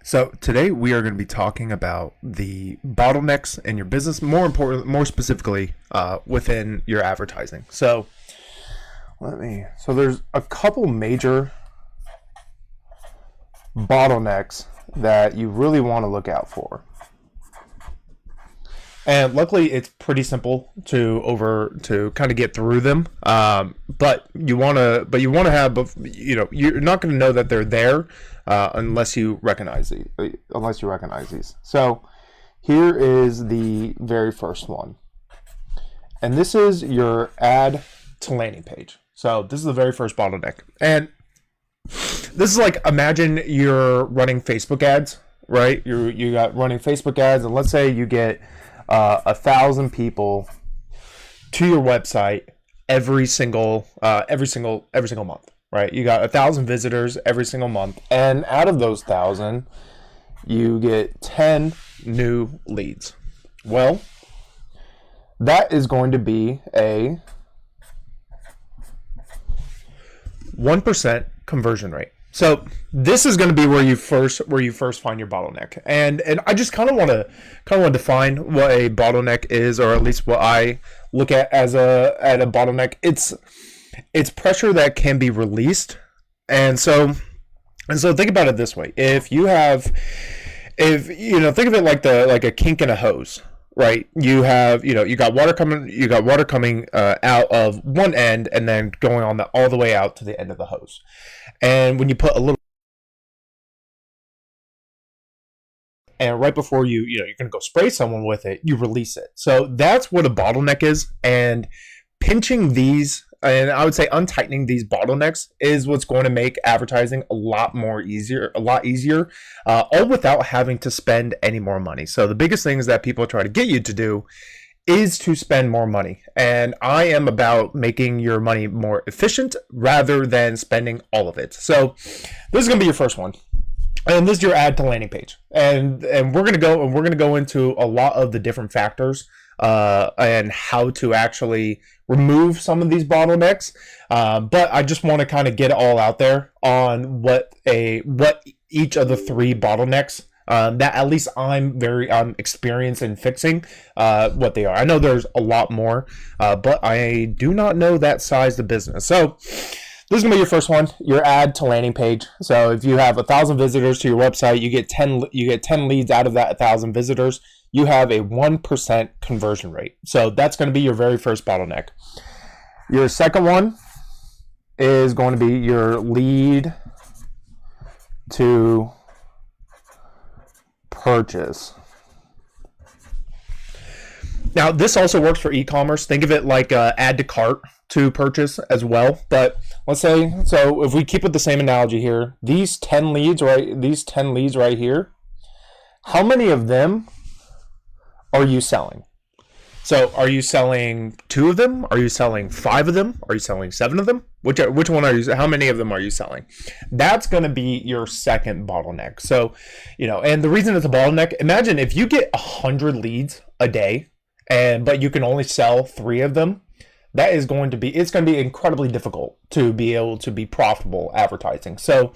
So today we are going to be talking about the bottlenecks in your business, more specifically, within your advertising. So there's a couple major bottlenecks that you really want to look out for. And luckily, it's pretty simple to kind of get through them. But you want to have, you're not going to know that they're there unless you recognize these. So here is the very first one, and this is your ad to landing page. So this is the very first bottleneck, and this is like, imagine you're running Facebook ads, right? You got running Facebook ads, and let's say you get 1,000 people to your website every single month, right? You got 1,000 visitors every single month, and out of those 1,000, you get 10 new leads. Well, that is going to be a 1% conversion rate. So this is going to be where you first find your bottleneck, and I just kind of want to define what a bottleneck is, or at least what I look at as a bottleneck. It's pressure that can be released, and so think about it this way: think of it like a kink in a hose. Right, you got water coming out of one end and then going on all the way out to the end of the hose. And when you put a little, and right before you're going to go spray someone with it, you release it. So that's what a bottleneck is. And pinching these, and I would say untightening these bottlenecks, is what's going to make advertising a lot easier, all without having to spend any more money. So the biggest things that people try to get you to do is to spend more money. And I am about making your money more efficient rather than spending all of it. So this is going to be your first one. And this is your ad to landing page. And we're going to go into a lot of the different factors and how to actually remove some of these bottlenecks. But I just want to kind of get it all out there on what each of the three bottlenecks that at least I'm experienced in fixing, what they are. I know there's a lot more, but I do not know that size of business. So this is going to be your first one, your ad to landing page. So if you have 1,000 visitors to your website, you get 10 leads out of that 1,000 visitors. You have a 1% conversion rate. So that's going to be your very first bottleneck. Your second one is going to be your lead to purchase. Now, this also works for e-commerce. Think of it like add to cart to purchase as well. But let's say, so if we keep with the same analogy here, these 10 leads right here, how many of them are you selling? So are you selling 2 of them? Are you selling 5 of them? Are you selling 7 of them? Which one are you? How many of them are you selling? That's going to be your second bottleneck. So, and the reason it's a bottleneck, imagine if you get 100 leads a day, but you can only sell 3 of them. It's going to be incredibly difficult to be able to be profitable advertising. So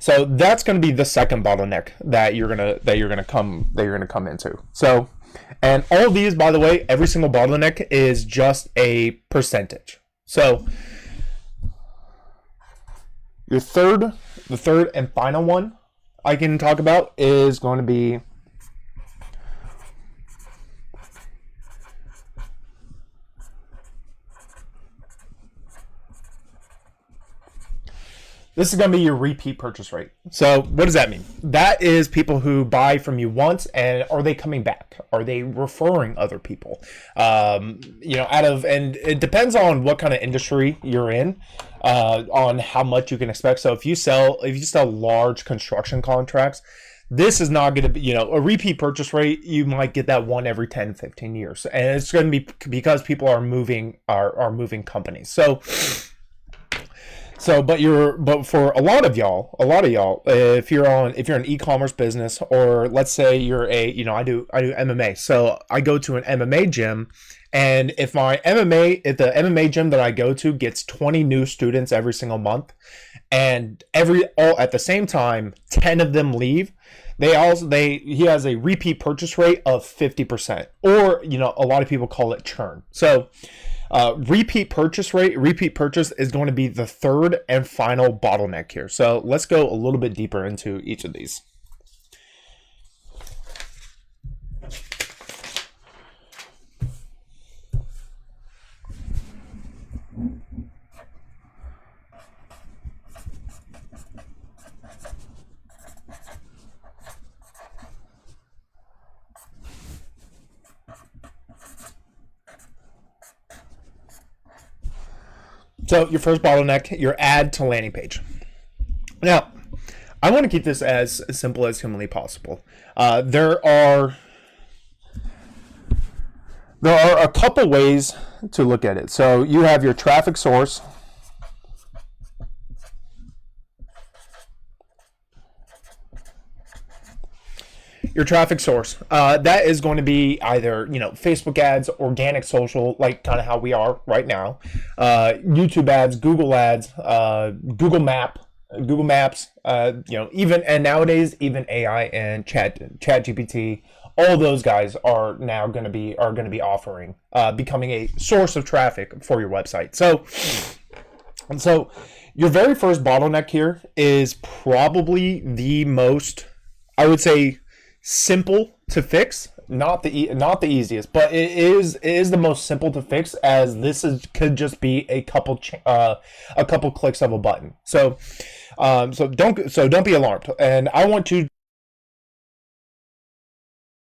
that's going to be the second bottleneck that you're gonna come into. So, and all of these, by the way, every single bottleneck is just a percentage. So the third and final one I can talk about is going to be this is going to be your repeat purchase rate. So what does that mean? That is people who buy from you once, and are they coming back? Are they referring other people? And it depends on what kind of industry you're in, on how much you can expect. So if you sell large construction contracts, this is not going to be, a repeat purchase rate. You might get that one every 10, 15 years. And it's going to be because people are moving companies. But for a lot of y'all, if you're an e-commerce business, or let's say you're I do MMA. So I go to an MMA gym, and if the MMA gym that I go to gets 20 new students every single month, and all at the same time 10 of them leave, he has a repeat purchase rate of 50%, or a lot of people call it churn. So repeat purchase is going to be the third and final bottleneck here. So let's go a little bit deeper into each of these. So your first bottleneck, your add to landing page. Now, I want to keep this as simple as humanly possible. There are a couple ways to look at it. So you have your traffic source. Your traffic source, that is going to be either Facebook ads, organic social, like kind of how we are right now, YouTube ads, Google ads, Google Maps, even, and nowadays even AI and Chat GPT, all those guys are now going to be offering, becoming a source of traffic for your website. So your very first bottleneck here is probably the most, I would say, simple to fix, not the easiest, but it is the most simple to fix, as could just be a couple clicks of a button. So don't be alarmed, and I want to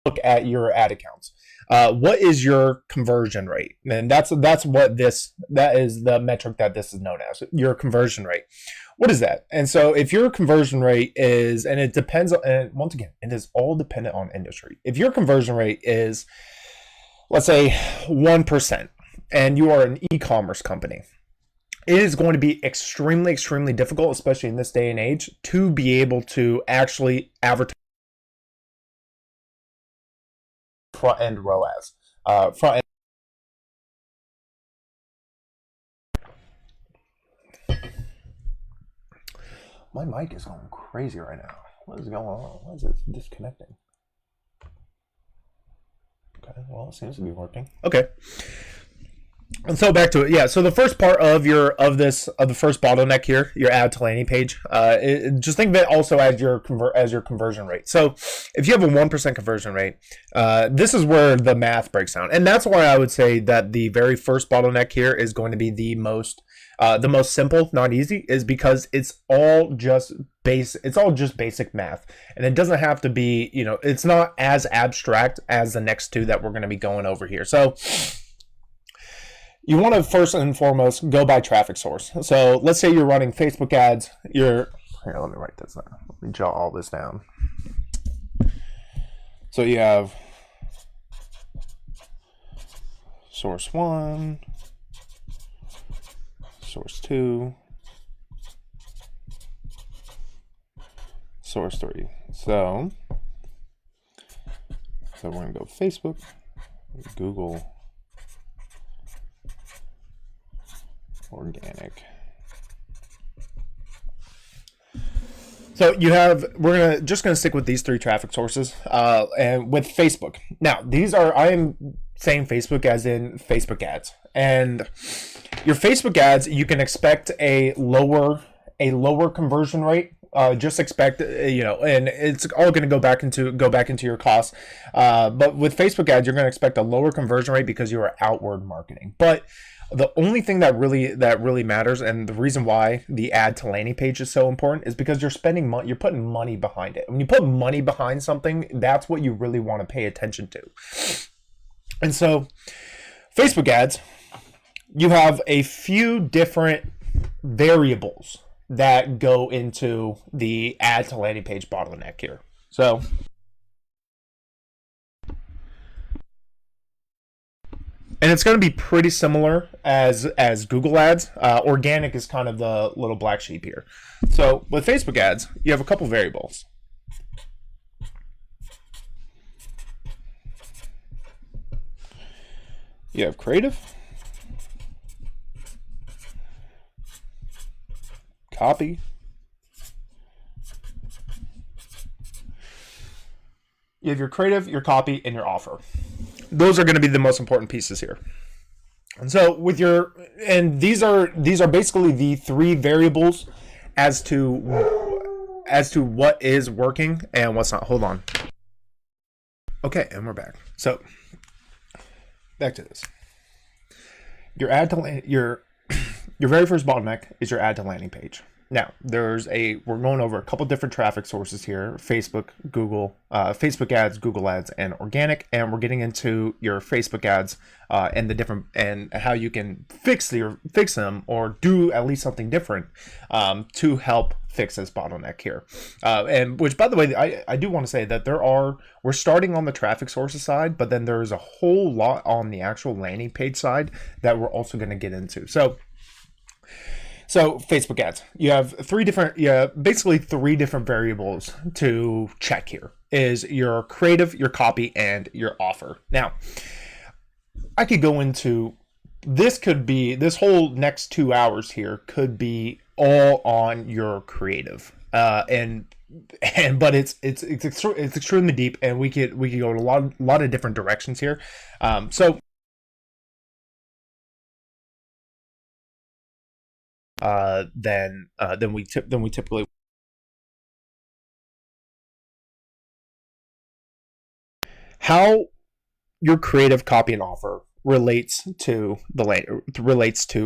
look at your ad accounts. What is your conversion rate? And that is the metric that this is known as, your conversion rate. What is that? And so if your conversion rate is, and it depends on, and once again, it is all dependent on industry. If your conversion rate is, let's say 1%, and you are an e-commerce company, it is going to be extremely, extremely difficult, especially in this day and age, to be able to actually advertise front-end ROAS. My mic is going crazy right now. What is going on? Why is it disconnecting? Okay, well, it seems to be working. Okay. And so back to it. Yeah, so the first part of the first bottleneck here, your add to landing page, just think of it also as your conversion rate. So if you have a 1% conversion rate, this is where the math breaks down. And that's why I would say that the very first bottleneck here is going to be the most simple, not easy, is because it's all just basic math. And it doesn't have to be, it's not as abstract as the next two that we're going to be going over here. So you want to first and foremost go by traffic source. So let's say you're running Facebook ads. Here, let me write this down. Let me jot all this down. So you have source 1, source 2, source 3. So we're going to go Facebook, Google, organic. So we're just gonna stick with these three traffic sources, and with Facebook. Now, I am saying Facebook as in Facebook ads, and your Facebook ads, you can expect a lower conversion rate. Just expect, and it's all going to go back into your costs. But with Facebook ads, you're going to expect a lower conversion rate because you are outward marketing. But the only thing that really matters, and the reason why the add to landing page is so important, is because you're spending money, you're putting money behind it. When you put money behind something, that's what you really want to pay attention to. And so, Facebook ads, you have a few different variables that go into the add to landing page bottleneck here. So and it's going to be pretty similar as Google ads. Organic is kind of the little black sheep here. So with Facebook ads, you have a couple variables. You have creative, copy. You have your creative, your copy, and your offer. Those are going to be the most important pieces here. And so with your, and these are basically the three variables as to what is working and what's not. Hold on. Okay, and we're back. So back to this. Your ad to your very first bottleneck is your ad to landing page. Now, we're going over a couple different traffic sources here: Facebook, Google, Facebook ads, Google ads, and organic. And we're getting into your Facebook ads and the different and how you can fix them or do at least something different to help fix this bottleneck here. And which, by the way, I do want to say that we're starting on the traffic sources side, but then there's a whole lot on the actual landing page side that we're also going to get into. So Facebook ads, you have basically three different variables to check here: is your creative, your copy, and your offer. Now, I could go into this whole next 2 hours here could be all on your creative, but it's extremely deep, and we could go in a lot of different directions here. Then we typically. How your creative, copy, and offer relates to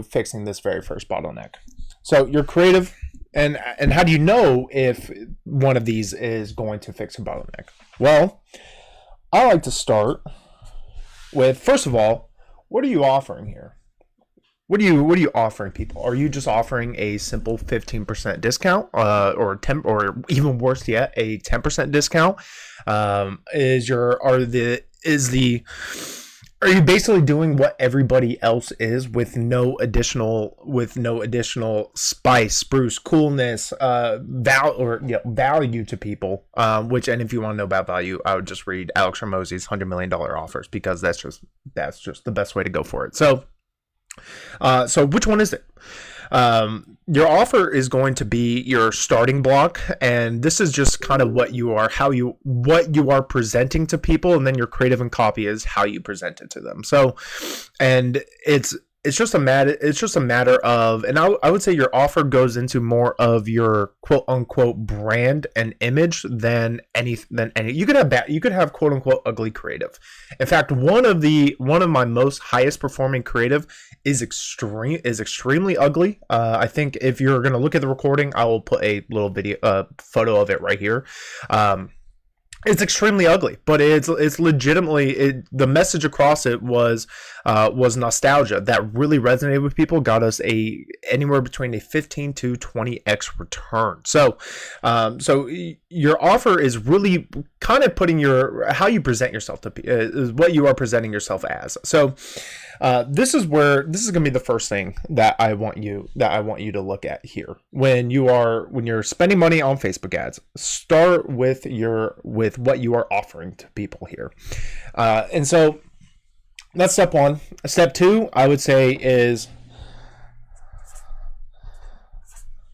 fixing this very first bottleneck. So your creative, and how do you know if one of these is going to fix a bottleneck? Well, I like to start with, first of all, what are you offering here? What are you offering people? Are you just offering a simple 15% discount, or even worse yet, a 10% discount? Are you basically doing what everybody else is with no additional spice, spruce, coolness, value to people? And if you want to know about value, I would just read Alex Hormozi's $100 million offers, because that's just the best way to go for it. So which one is it? Your offer is going to be your starting block, and this is just kind of what you are presenting to people, and then your creative and copy is how you present it to them. So, and it's just a matter of, and I would say your offer goes into more of your quote unquote brand and image than any. You could have quote unquote ugly creative. In fact, one of my most highest performing creative is extremely ugly. I think if you're going to look at the recording, I will put a little photo of it right here. It's extremely ugly, but it's legitimately, the message across it was nostalgia that really resonated with people, got us anywhere between a 15 to 20x return. So your offer is really kind of putting how you present yourself to is what you are presenting yourself as. So this is going to be the first thing that I want you to look at here when you're spending money on Facebook ads. Start with what you are offering to people here, and so that's step one. Step two, I would say, is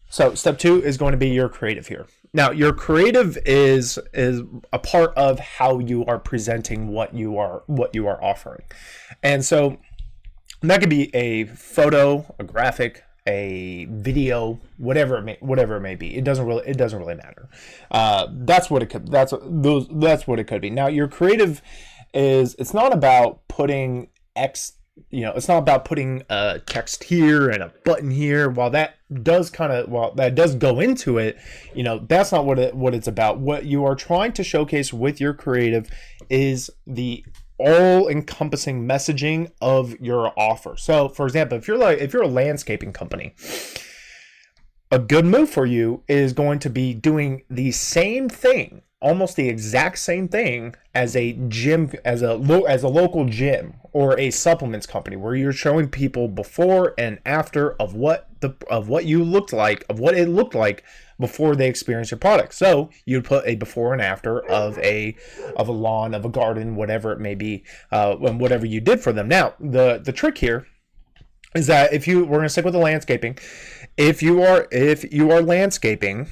step two is going to be your creative here. Now, your creative is a part of how you are presenting what you are offering, and so that could be a photo, a graphic, a video, whatever it may be. It doesn't really matter. That's what it could be. Now, your creative it's not about putting it's not about putting a text here and a button here. While that does go into it, that's not what it's about. What you are trying to showcase with your creative is the all-encompassing messaging of your offer. So, for example, if you're a landscaping company, a good move for you is going to be doing the same thing, almost the exact same thing, as a gym, as a local gym or a supplements company, where you're showing people before and after of what it looked like before they experience your product. So you'd put a before and after of a lawn, of a garden, whatever it may be, and whatever you did for them. Now, the trick here is that we're going to stick with the landscaping. If you are landscaping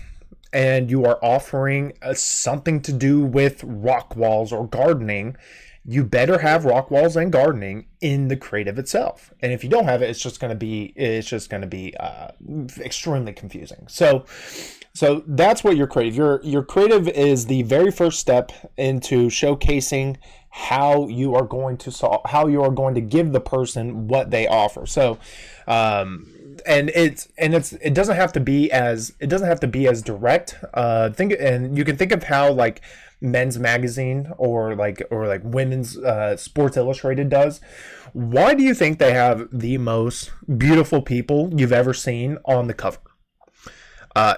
and you are offering something to do with rock walls or gardening, you better have rock walls and gardening in the creative itself. And if you don't have it, it's just going to be extremely confusing. So that's what your creative. Your creative is the very first step into showcasing how you are going to solve, how you are going to give the person what they offer. So, it doesn't have to be as direct. And you can think of how like Men's Magazine or like Women's Sports Illustrated does. Why do you think they have the most beautiful people you've ever seen on the cover?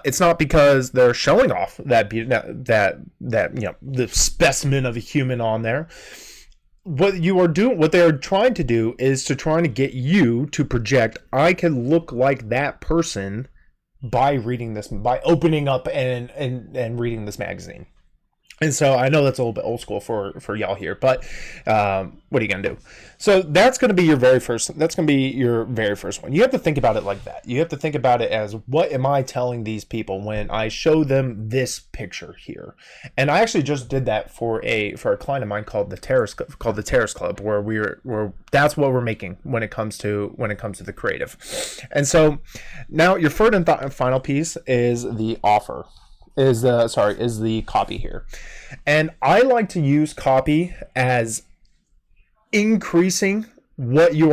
It's not because they're showing off that the specimen of a human on there. What they're trying to do is trying to get you to project, I can look like that person by opening up and reading this magazine. And so I know that's a little bit old school for y'all here, but what are you gonna do? So that's gonna be your very first. That's gonna be your very first one. You have to think about it like that. You have to think about it as, what am I telling these people when I show them this picture here? And I actually just did that for a client of mine called the Terrace Club, where that's what we're making when it comes to the creative. And so now your third and final piece is the offer. Is the copy here. And I like to use copy as increasing the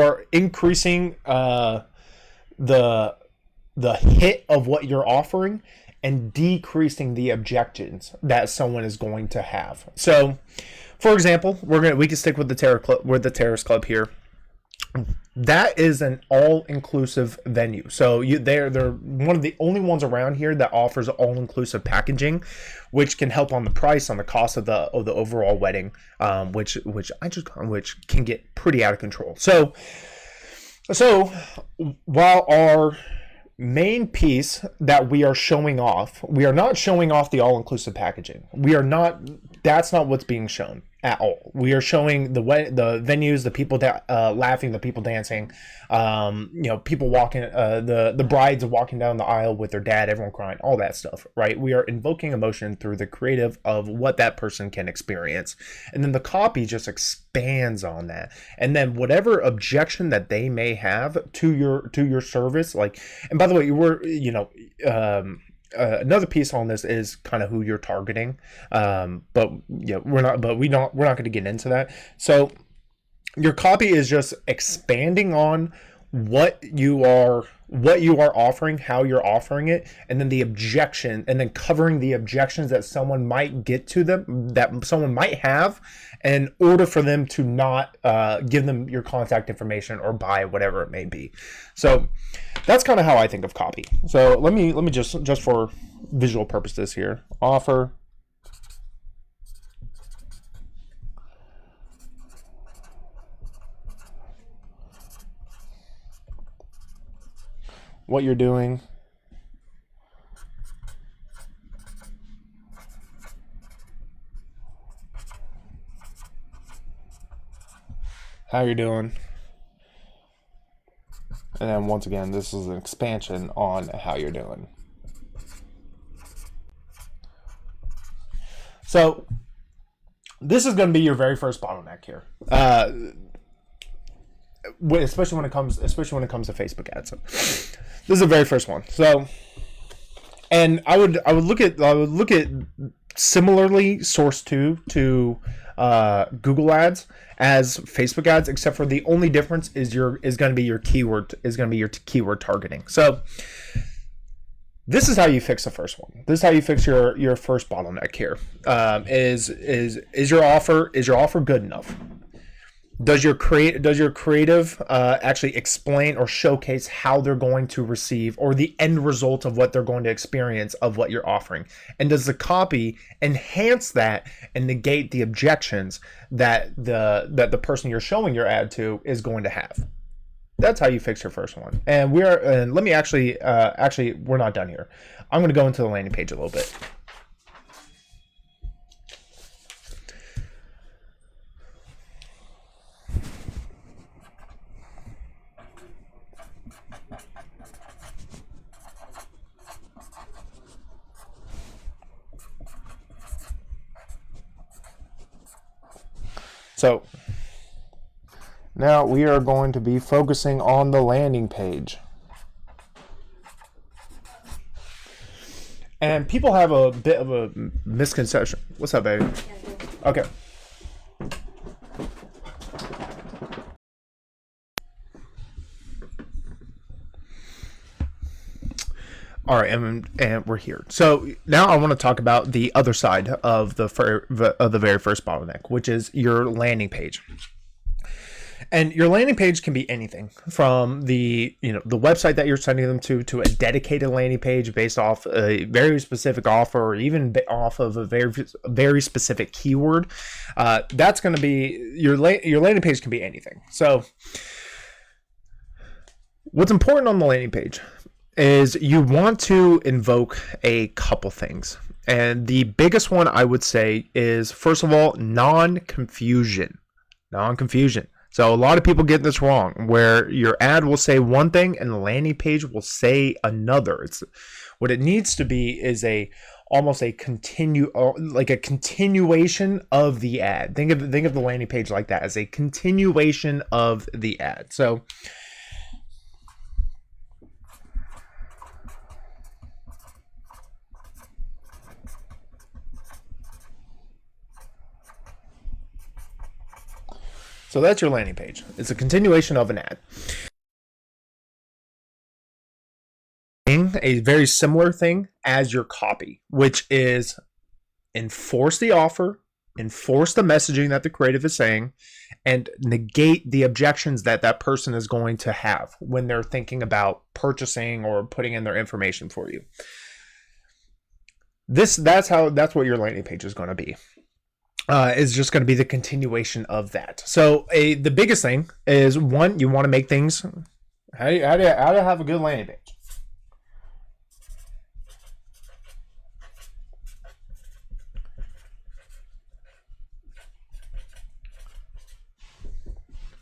hit of what you're offering and decreasing the objections that someone is going to have. So, for example, we can stick with the Terrace Club here. That is an all-inclusive venue. So they're one of the only ones around here that offers all-inclusive packaging, which can help on the price, on the cost of the overall wedding, which can get pretty out of control. So while our main piece that we are showing off, we are not showing off the all-inclusive packaging. That's not what's being shown at all. We are showing the venues, the people laughing, the people dancing, people walking, the brides walking down the aisle with their dad, everyone crying, all that stuff, right? We are invoking emotion through the creative of what that person can experience, and then the copy just expands on that. And then whatever objection that they may have to your service, like, and by the way, another piece on this is kind of who you're targeting, but we're not going to get into that. So your copy is just expanding on what you are offering, how you're offering it, and then covering the objections that someone might get to them, that someone might have, in order for them to not give them your contact information or buy whatever it may be. So that's kind of how I think of copy. So let me just for visual purposes here, offer, what you're doing, how you're doing. And then once again, this is an expansion on how you're doing. So this is going to be your very first bottleneck here, especially when it comes to Facebook ads. So this is the very first one. So, and I would look at similarly source to Google ads as Facebook ads, except for the only difference is going to be your keyword targeting. So this is how you fix the first one. This is how you fix your first bottleneck here. Is your offer good enough? Does your creative actually explain or showcase how they're going to receive, or the end result of what they're going to experience of what you're offering? And does the copy enhance that and negate the objections that the person you're showing your ad to is going to have? That's how you fix your first one. And let me actually we're not done here. I'm going to go into the landing page a little bit. So now we are going to be focusing on the landing page. And people have a bit of a misconception. What's up, baby? Okay. All right, and we're here. So now I want to talk about the other side of the very first bottleneck, which is your landing page. And your landing page can be anything from the website that you're sending them to a dedicated landing page based off a very specific offer, or even off of a very specific keyword. That's going to be your landing page can be anything. So what's important on the landing page is you want to invoke a couple things. And the biggest one I would say is, first of all, non-confusion. Non-confusion. So a lot of people get this wrong, where your ad will say one thing and the landing page will say another. It's what it needs to be is almost a continuation of the ad. Think of the landing page like that, as a continuation of the ad. So that's your landing page. It's a continuation of an ad. A very similar thing as your copy, which is enforce the offer, enforce the messaging that the creative is saying, and negate the objections that person is going to have when they're thinking about purchasing or putting in their information for you. That's what your landing page is going to be. Is just going to be the continuation of that. So the biggest thing is, one, you want to make things. How do you have a good landing page?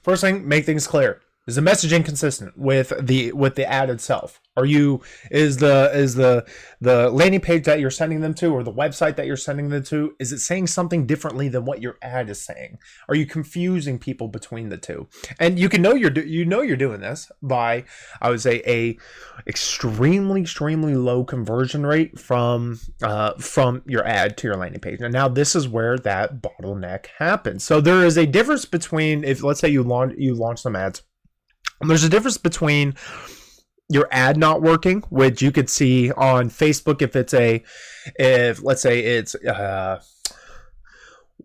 First thing, make things clear. Is the messaging consistent with the ad itself? Is the landing page that you're sending them to, or the website that you're sending them to, is it saying something differently than what your ad is saying? Are you confusing people between the two? And you can know you're doing this by, I would say, a extremely low conversion rate from your ad to your landing page. And now this is where that bottleneck happens. So there is a difference between, if let's say you launch some ads. There's a difference between your ad not working, which you could see on Facebook if let's say it's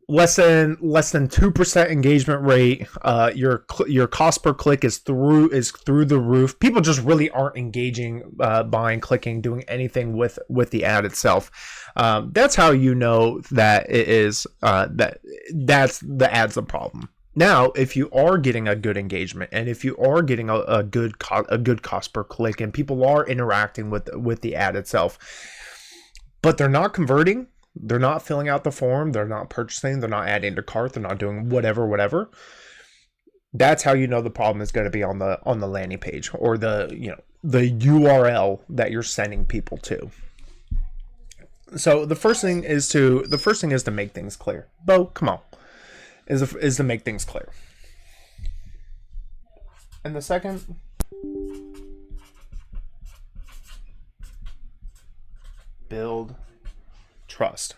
less than 2% engagement rate, your cost per click is through the roof. People just really aren't engaging, buying, clicking, doing anything with the ad itself. That's how you know that it is that's the ad's a problem. Now, if you are getting a good engagement, and if you are getting a good cost per click, and people are interacting with the ad itself, but they're not converting, they're not filling out the form, they're not purchasing, they're not adding to cart, they're not doing whatever, that's how you know the problem is going to be on the landing page, or the URL that you're sending people to. So the first thing is to make things clear. Bo, come on. Is to make things clear. And the second, build trust.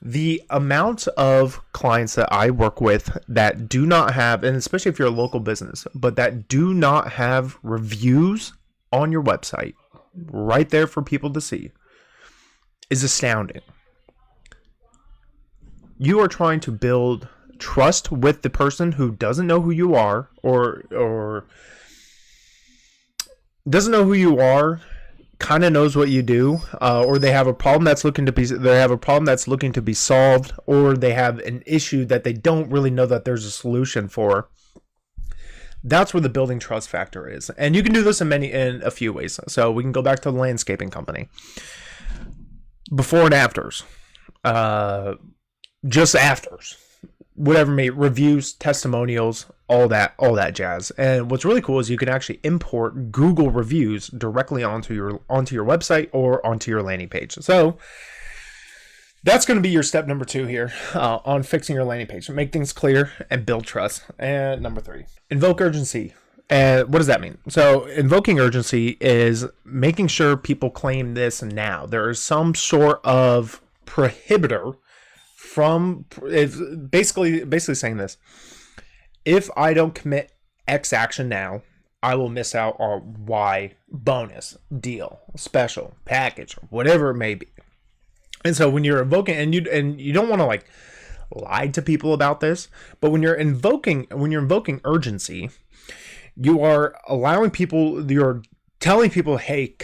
The amount of clients that I work with that do not have, and especially if you're a local business, but that do not have reviews on your website right there for people to see, is astounding. You are trying to build trust with the person who doesn't know who you are, or doesn't know who you are, kind of knows what you do, or they have a problem that's looking to be solved, or they have an issue that they don't really know that there's a solution for. That's where the building trust factor is, and you can do this in a few ways. So we can go back to the landscaping company. Before and afters. Just afters, whatever, reviews, testimonials, all that jazz. And what's really cool is you can actually import Google reviews directly onto your website or onto your landing page. So That's going to be your step number 2 here on fixing your landing page. Make things clear and build trust. And number 3, invoke urgency. And what does that mean? So invoking urgency is making sure people claim this now. There is some sort of prohibitor from basically saying this. If I don't commit X action now, I will miss out on Y bonus, deal, special, package, or whatever it may be. And so when you're invoking, and you don't want to like lie to people about this, but when you're invoking urgency, you are allowing people, you're telling people, hey,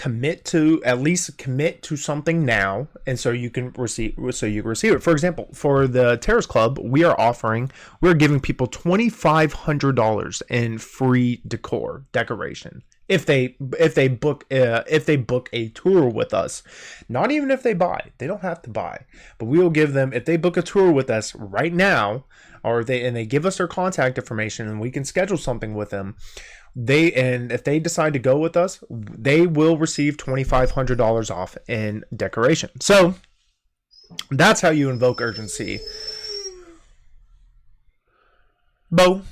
at least commit to something now, and so you can receive it. For example, for the Terrace Club, we're giving people $2,500 in free decoration if they book a tour with us. Not even if they buy, they don't have to buy, but we will give them, if they book a tour with us right now, or they give us their contact information and we can schedule something with them. If they decide to go with us, they will receive $2,500 off in decoration. So that's how you invoke urgency. Bo,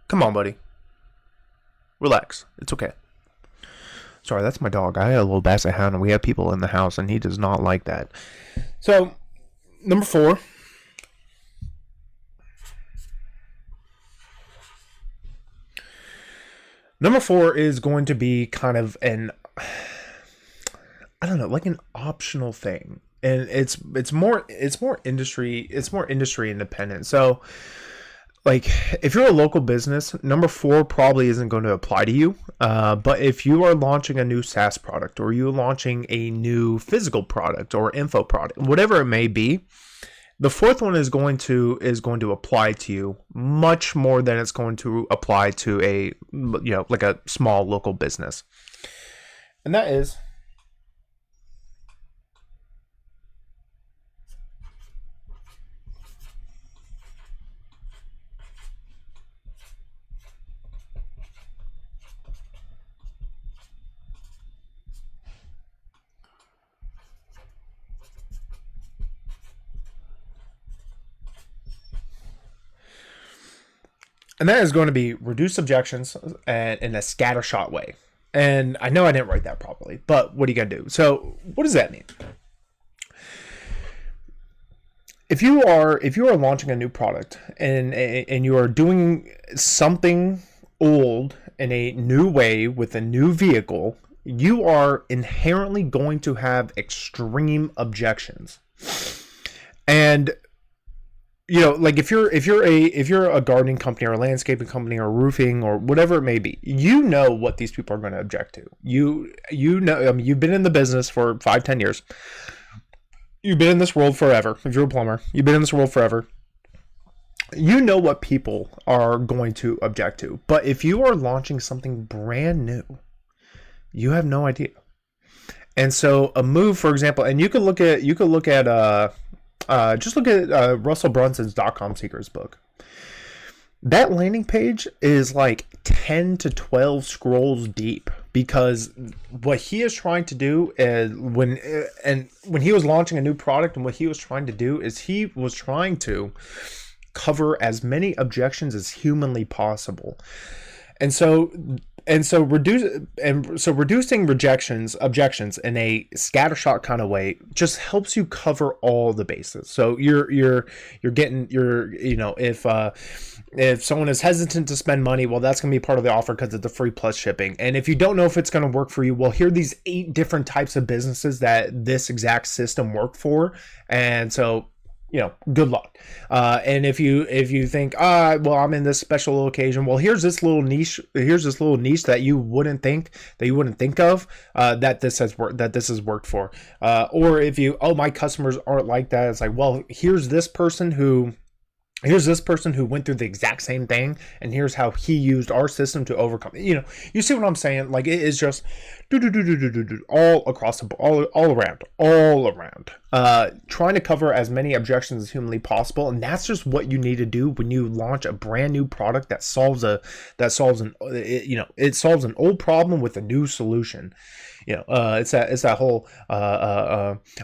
come on, buddy. Relax. It's okay. Sorry, that's my dog. I had a little basset hound and we have people in the house and he does not like that. So, number 4. Number 4 is going to be kind of like an optional thing, and it's more industry independent. So, like, if you're a local business, number 4 probably isn't going to apply to you. But if you are launching a new SaaS product, or you're launching a new physical product or info product, whatever it may be, the 4th one is going to apply to you much more than it's going to apply to like a small local business. And that is going to be reduce objections and in a scattershot way. And I know I didn't write that properly, but what are you going to do? So what does that mean? If you are launching a new product and you are doing something old in a new way with a new vehicle, you are inherently going to have extreme objections. And like if you're a gardening company or a landscaping company or roofing or whatever it may be, what these people are going to object to. I mean, you've been in the business for 5-10 years. You've been in this world forever. If you're a plumber, you've been in this world forever. You know what people are going to object to. But if you are launching something brand new, you have no idea. And so a move, for example, and you could look at just look at Russell Brunson's .com Secrets book. That landing page is like 10 to 12 scrolls deep, because what he is trying to do is when he was launching a new product, and what he was trying to do is he was trying to cover as many objections as humanly possible. Reducing objections in a scattershot kind of way just helps you cover all the bases. So if someone is hesitant to spend money, well, that's going to be part of the offer because it's a free plus shipping. And if you don't know if it's going to work for you, well, here are these 8 different types of businesses that this exact system worked for. And so, good luck. And if you think, well, I'm in this special occasion, well, here's this little niche that you wouldn't think of, that this has worked for. Or if my customers aren't like that, it's like, well, here's this person who here's this person who went through the exact same thing, and here's how he used our system to overcome it. You see what I'm saying? Like, it is just all across the board, all around, trying to cover as many objections as humanly possible. And that's just what you need to do when you launch a brand new product that solves it solves an old problem with a new solution. It's that whole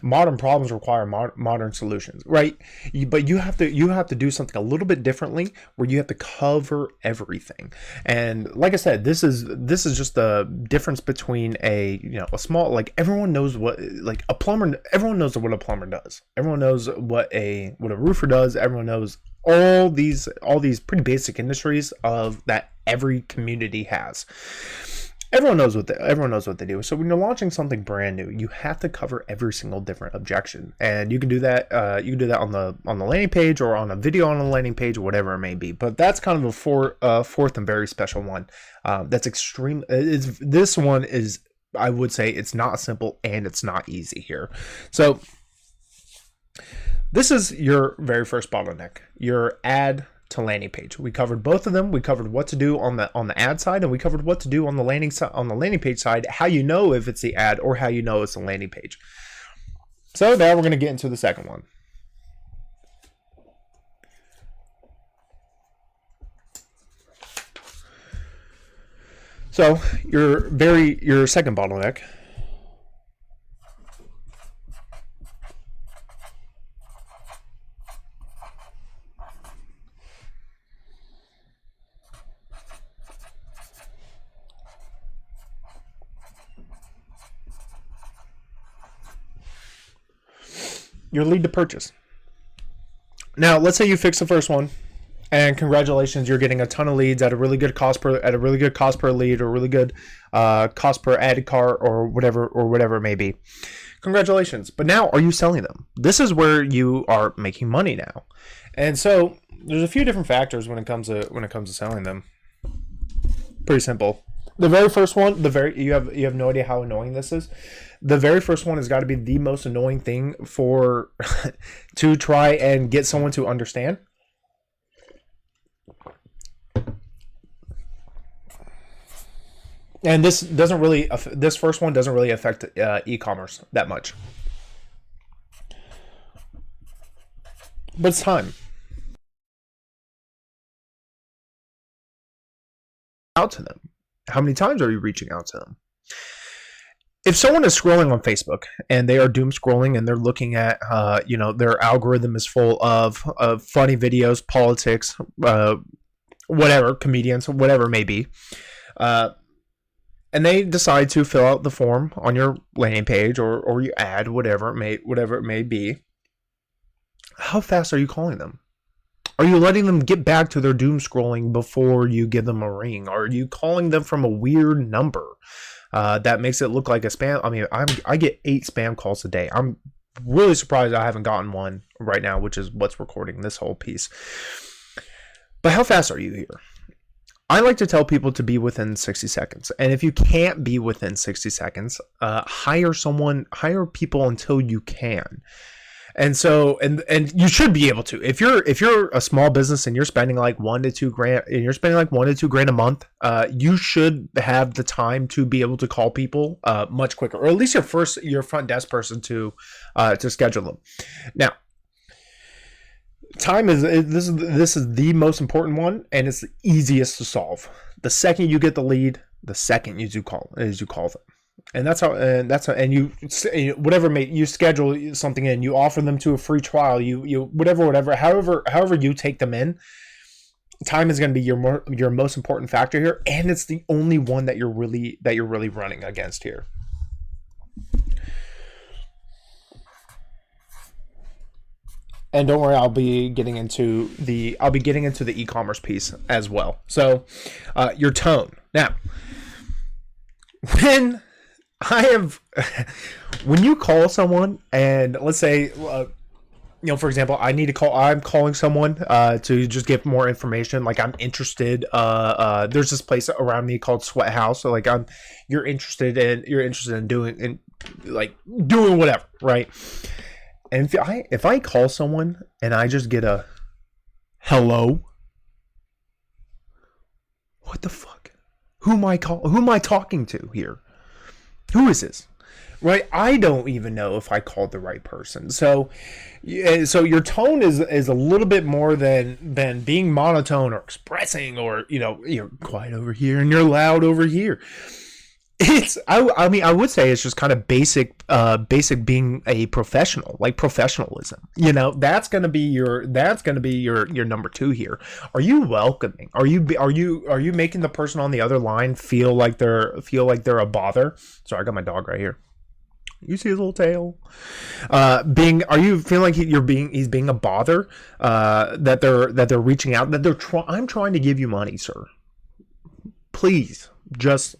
modern problems require modern solutions, right? But you have to do something a little bit differently, where you have to cover everything. And like I said, this is just the difference between a small, like, everyone knows what, like, a plumber. Everyone knows what a plumber does. Everyone knows what a roofer does. Everyone knows all these pretty basic industries of that every community has. Everyone knows what they do. So when you're launching something brand new, you have to cover every single different objection, and you can do that. You can do that on the landing page, or on a video on the landing page, or whatever it may be. But that's kind of a fourth and very special one. That's extreme. This one is, I would say, it's not simple and it's not easy here. So this is your very first bottleneck, your ad to landing page. We covered both of them. We covered what to do on the ad side, and we covered what to do on the landing page side, how you know if it's the ad or how you know it's the landing page. So now we're going to get into the second one. So your second bottleneck, your lead to purchase. Now, let's say you fix the first one, and congratulations, you're getting a ton of leads at a really good cost per lead, or really good cost per added cart, or whatever it may be. Congratulations. But now, are you selling them? This is where you are making money now. And so there's a few different factors when it comes to selling them. Pretty simple. The very first one, you have no idea how annoying this is. The very first one has got to be the most annoying thing for to try and get someone to understand. And this first one doesn't really affect e-commerce that much. But it's time. Out to them. How many times are you reaching out to them? If someone is scrolling on Facebook and they are doom scrolling and they're looking at, their algorithm is full of funny videos, politics, whatever, comedians, whatever it may be, and they decide to fill out the form on your landing page or your ad, whatever it may be, how fast are you calling them? Are you letting them get back to their doom scrolling before you give them a ring? Are you calling them from a weird number that makes it look like a spam? I mean, I get 8 spam calls a day. I'm really surprised I haven't gotten one right now, which is what's recording this whole piece. But how fast are you here? I like to tell people to be within 60 seconds. And if you can't be within 60 seconds, hire people until you can. And so, and you should be able to. If you're a small business and you're spending like $1 to $2 grand a month, you should have the time to be able to call people much quicker, or at least your front desk person to schedule them. Now, time is the most important one, and it's the easiest to solve. The second you get the lead, the second you call them. And that's how you schedule something in, you offer them to a free trial, however you take them in. Time is going to be your most important factor here, and it's the only one that you're really running against here. And don't worry, I'll be getting into the e-commerce piece as well. So, your tone. Now, when you call someone, and let's say, for example, I'm calling someone to just get more information. Like, I'm interested. There's this place around me called Sweat House. So, like, you're interested in doing whatever, right? And if I call someone and I just get a Hello? What the fuck? Who am I talking to here? Who is this? Right? I don't even know if I called the right person. So, so your tone is a little bit more than being monotone or expressing, or you're quiet over here and you're loud over here. It's I mean, I would say it's just kind of basic being a professional, like professionalism. That's gonna be your number two here. Are you welcoming? Are you making the person on the other line feel like they're a bother? Sorry, I got my dog right here. You see his little tail. Are you feeling like he's being a bother? That they're reaching out. I'm trying to give you money, sir. Please, just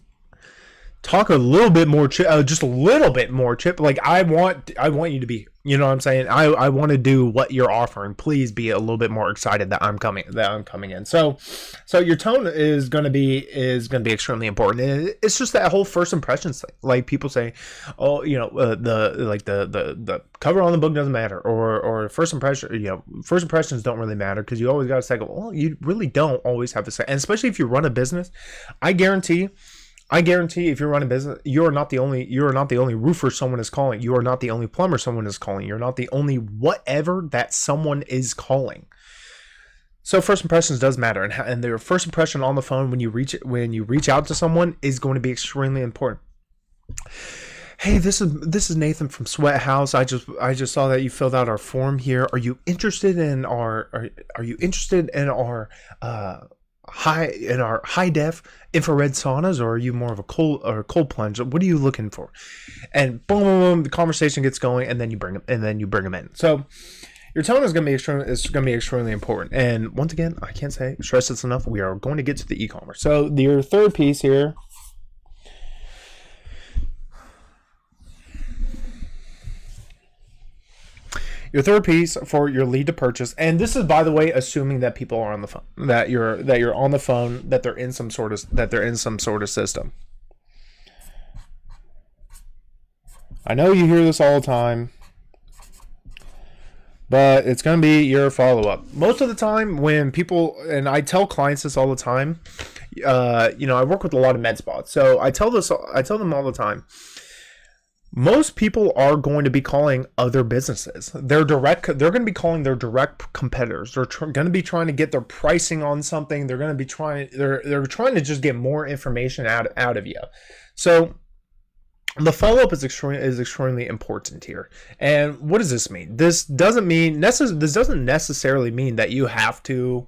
talk a little bit more just a little bit more chip. Like I want you to be, you know what I'm saying? I want to do what you're offering. Please be a little bit more excited that I'm coming in. So your tone is going to be extremely important. And it's just that whole first impressions thing. Like people say, oh, the cover on the book doesn't matter, or first impressions don't really matter, because you always got to say, well, you really don't always have to say. And especially if you run a business, I guarantee if you're running a business, you are not the only roofer someone is calling. You are not the only plumber someone is calling. You're not the only whatever that someone is calling. So first impressions does matter, and their first impression on the phone when you reach out to someone is going to be extremely important. Hey, this is Nathan from Sweat House. I just saw that you filled out our form here. Are you interested in our high def infrared saunas, or are you more of a cold plunge? What are you looking for? And boom, boom, boom, the conversation gets going, and then you bring them in. So your tone is going to be extremely important. And once again, I can't stress this enough. We are going to get to the e-commerce. So your third piece here. Your third piece for your lead to purchase, and this is, by the way, assuming that people are on the phone, that you're on the phone, that they're in some sort of system. I know you hear this all the time, but it's going to be your follow-up. Most of the time when people, and I tell clients this all the time, I work with a lot of med spas, so I tell them all the time. Most people are going to be calling other businesses. They're going to be calling their direct competitors. They're going to be trying to get their pricing on something. They're going to be they're trying to just get more information out of you. So the follow-up is extremely important here. And what does this mean? This doesn't necessarily mean that you have to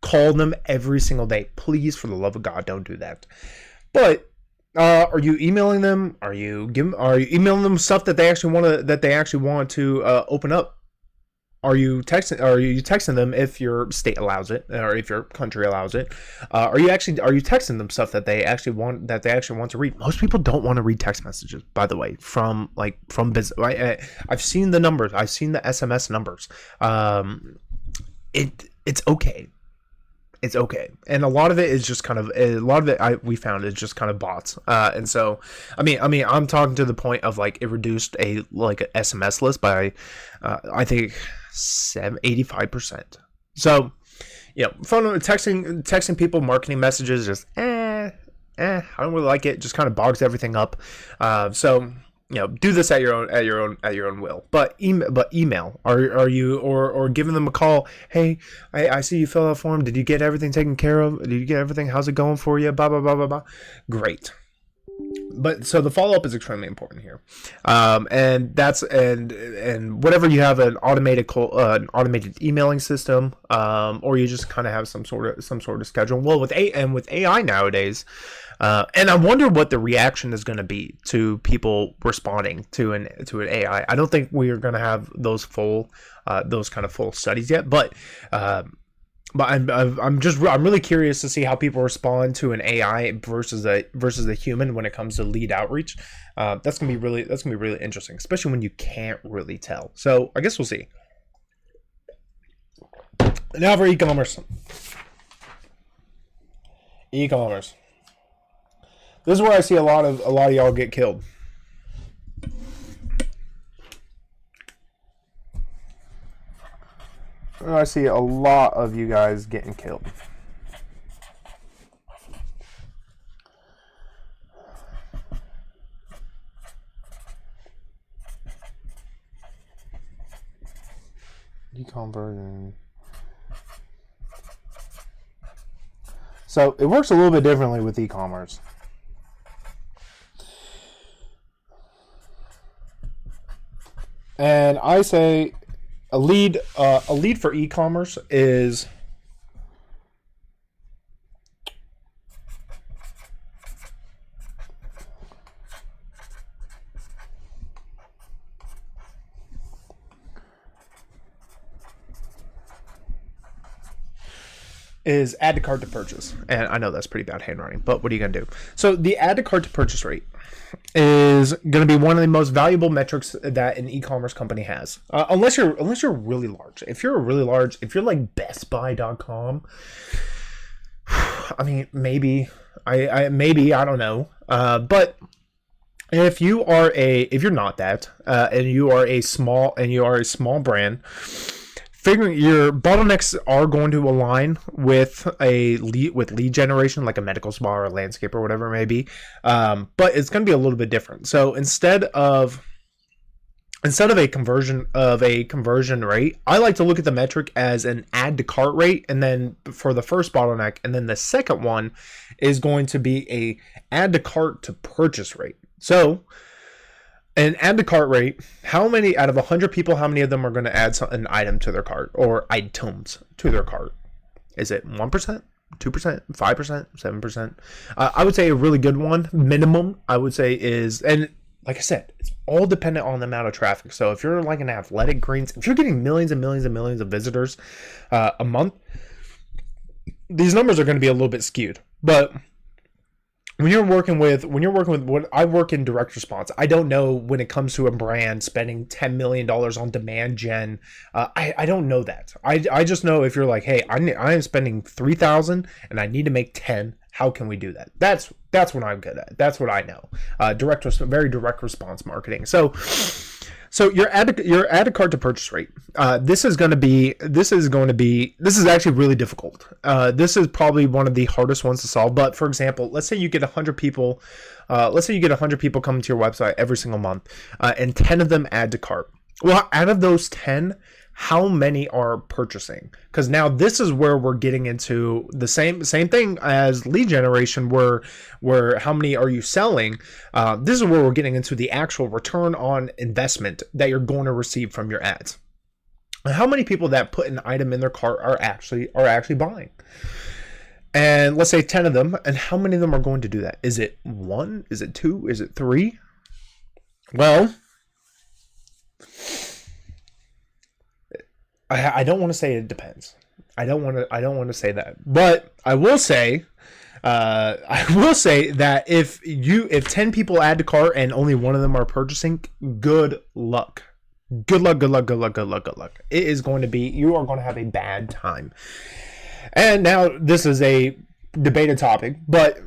call them every single day. Please, for the love of God, don't do that. But are you emailing them? Are you emailing them stuff that they actually want to open up? Are you texting them if your state allows it, or if your country allows it? Are you texting them stuff that they actually want to read? Most people don't want to read text messages, by the way, from business. I've seen the numbers. I've seen the SMS numbers. It's okay. It's okay, and a lot of it is just we found is just kind of bots, and so I mean I'm talking to the point of like it reduced an SMS list by I think 85%. So phone texting people, marketing messages, just I don't really like it. Just kind of bogs everything up. So do this at your own will. But email. Are you or giving them a call? Hey, I see you fill out a form. Did you get everything taken care of? Did you get everything? How's it going for you? Blah blah blah blah blah. Great. But so the follow up is extremely important here, and whatever you have an automated emailing system, or you just kind of have some sort of schedule. Well, with AI nowadays. And I wonder what the reaction is going to be to people responding to an AI. I don't think we are going to have those kind of full studies yet, but I'm really curious to see how people respond to an AI versus a human when it comes to lead outreach. That's gonna be really interesting, especially when you can't really tell. So I guess we'll see. Now for e-commerce. E-commerce. This is where I see a lot of y'all get killed. I see a lot of you guys getting killed. E-conversion. So it works a little bit differently with e-commerce. And I say a lead for e-commerce is add to cart to purchase. And I know that's pretty bad handwriting, but what are you going to do? So the add to cart to purchase rate is going to be one of the most valuable metrics that an e-commerce company has. Unless you're really large. If you're like bestbuy.com, I mean, maybe I don't know. But if you're not that, and you are a small brand, figuring your bottlenecks are going to align with lead generation, like a medical spa or a landscape or whatever it may be, but it's going to be a little bit different. So instead of a conversion rate, I like to look at the metric as an add to cart rate, and then for the first bottleneck, and then the second one is going to be a add to cart to purchase rate. So an add to cart rate, how many out of 100 people, how many of them are going to add an item to their cart or items to their cart? Is it 1%, 2%, 5%, 7%? I would say a really good one, minimum, I would say is, and like I said, it's all dependent on the amount of traffic. So if you're like an Athletic Greens, if you're getting millions and millions and millions of visitors a month, these numbers are going to be a little bit skewed. But when you're working with what I work in direct response, I don't know when it comes to a brand spending $10 million on demand gen. I don't know that. I just know if you're like, hey, I am spending 3,000 and I need to make 10. How can we do that? That's what I'm good at. That's what I know. Very direct response marketing. So your add to cart to purchase rate. This is actually really difficult. This is probably one of the hardest ones to solve. But for example, let's say you get 100 people. Let's say you get 100 people coming to your website every single month, and 10 of them add to cart. Well, out of those 10, how many are purchasing? Because now this is where we're getting into the same thing as lead generation, where how many are you selling? This is where we're getting into the actual return on investment that you're going to receive from your ads. How many people that put an item in their cart are actually buying? And let's say 10 of them, and how many of them are going to do that? Is it 1? Is it 2? Is it 3? Well, I don't want to say it depends. I don't want to say that, but I will say that if 10 people add to cart and only one of them are purchasing, good luck. Good luck. It is going to be, you are going to have a bad time. And now this is a debated topic, but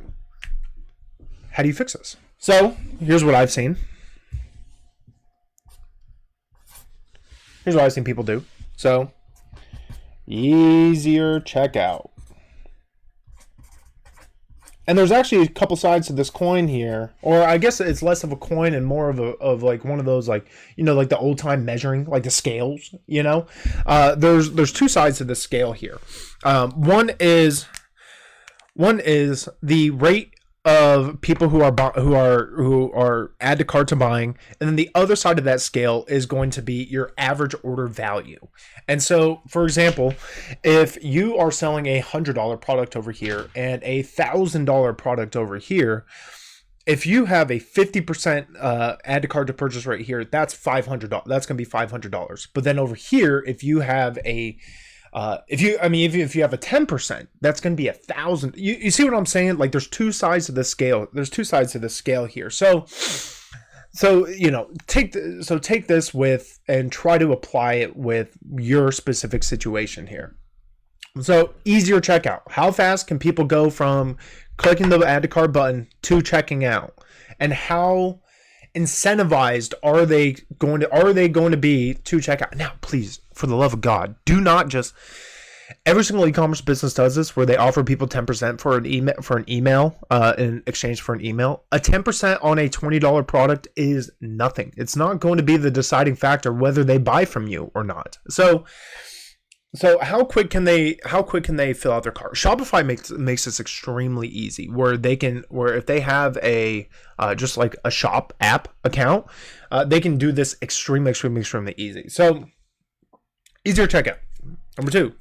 how do you fix this? So here's what I've seen. Here's what I've seen people do. So, easier checkout. And there's actually a couple sides to this coin here, or I guess it's less of a coin and more of like one of those, like, you know, like the old time measuring, like the scales, you know. There's two sides to this scale here. One is the rate of people who are add to cart to buying, and then the other side of that scale is going to be your average order value. And so, for example, if you are selling a $100 product over here and a $1,000 product over here, if you have a 50% add to cart to purchase rate here, that's $500. That's going to be $500. But then over here, if you have a if you have a 10%, that's going to be $1,000. You see what I'm saying? Like, there's two sides to the scale. There's two sides to the scale here. So you know, take this with and try to apply it with your specific situation here. So, easier checkout. How fast can people go from clicking the add to cart button to checking out? And how incentivized are they going to be to check out? Now, please, for the love of God, do not just. Every single e-commerce business does this, where they offer people 10% for an email in exchange for an email. A 10% on a $20 product is nothing. It's not going to be the deciding factor whether they buy from you or not. So how quick can they fill out their cart? Shopify makes this extremely easy, where if they have a just like a shop app account, they can do this extremely easy. So easier checkout. Number 2.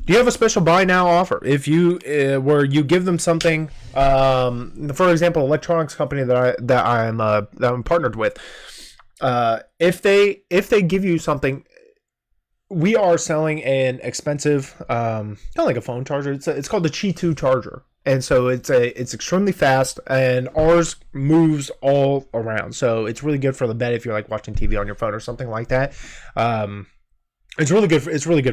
Do you have a special buy now offer? If you where you give them something, for example, electronics company that I'm partnered with, if they give you something, we are selling an expensive, kind of like a phone charger. It's called the Qi 2 charger, and so it's extremely fast, and ours moves all around. So it's really good for the bed if you're like watching TV on your phone or something like that. It's really good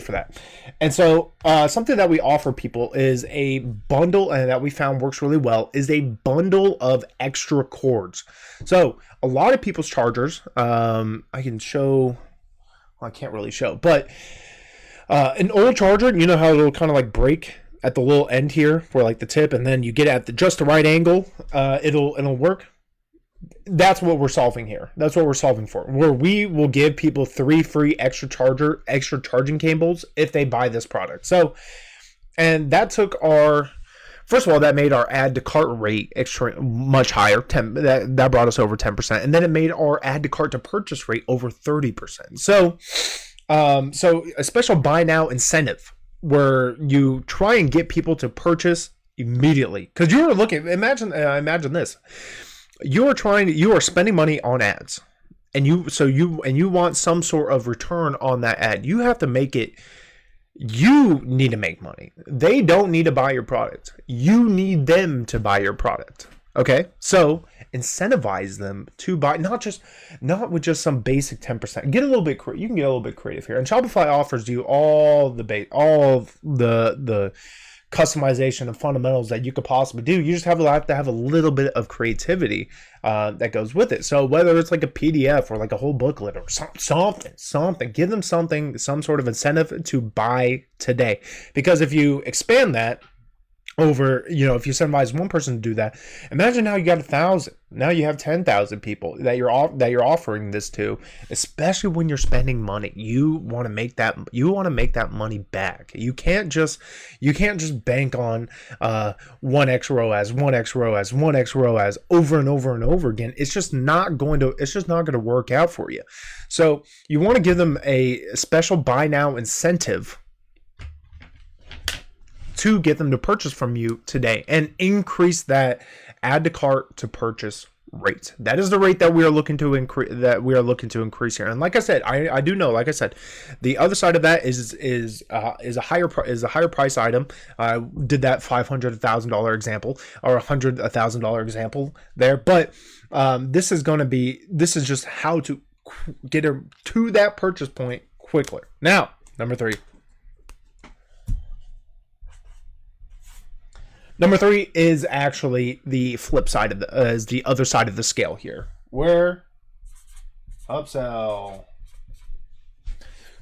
for that. And so something that we offer people is a bundle, and that we found works really well, is a bundle of extra cords. So a lot of people's chargers, I can show, well, I can't really show, but an old charger, you know how it'll kind of like break at the little end here for like the tip, and then you get at just the right angle, it'll work. That's what we're solving here. That's what we're solving for. Where we will give people 3 free extra charging cables if they buy this product. So, and that took first of all, that made our add to cart rate much higher. That brought us over 10%, and then it made our add to cart to purchase rate over 30%. So a special buy now incentive where you try and get people to purchase immediately, because you were looking. Imagine this. You are spending money on ads, and you want some sort of return on that ad. You have to make it. You need to make money. They don't need to buy your product. You need them to buy your product. Okay, so incentivize them to buy, not with just some basic 10%. You can get a little bit creative here, and Shopify offers you all the customization and fundamentals that you could possibly do. You just have to have a little bit of creativity that goes with it. So whether it's like a PDF or like a whole booklet or something, give them some sort of incentive to buy today. Because if you expand that over, if you incentivize one person to do that, imagine now you got 1,000. Now you have 10,000 people that you're offering this to. Especially when you're spending money, you want to make that money back. You can't just bank on 1x ROAS over and over and over again. It's just not going to work out for you. So you want to give them a special buy now incentive to get them to purchase from you today, and increase that add to cart to purchase rate. That is the rate that we are looking to increase here. And like I said, I do know, like I said, the other side of that is a higher price item. I did that $500,000 example or $100,000 example there, but this is just how to get her to that purchase point quickly. Now, number 3. Number 3 is actually the flip side is the other side of the scale here, where upsell.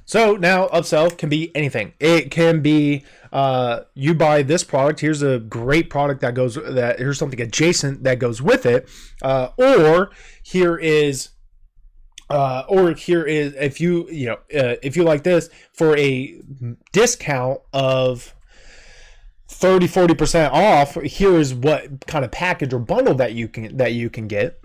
So now upsell can be anything. It can be you buy this product. Here's a great product here's something adjacent that goes with it, or here is if you like this, for a discount of 30-40% off, here is what kind of package or bundle that you can get.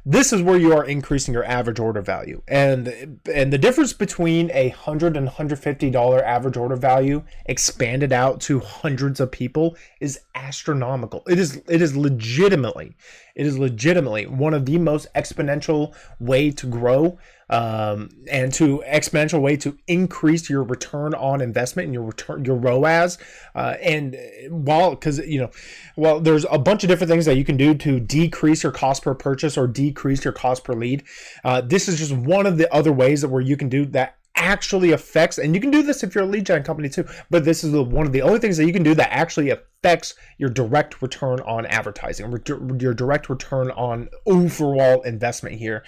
This is where you are increasing your average order value, and the difference between $100 and $150 average order value expanded out to hundreds of people is astronomical. It is legitimately one of the most exponential way to grow and to exponential way to increase your return on investment and your ROAS. And because there's a bunch of different things that you can do to decrease your cost per purchase or decrease your cost per lead. This is just one of the other ways that where you can do that actually affects, and you can do this if you're a lead gen company too, but this is one of the only things that you can do that actually affects your direct return on advertising, your direct return on overall investment here,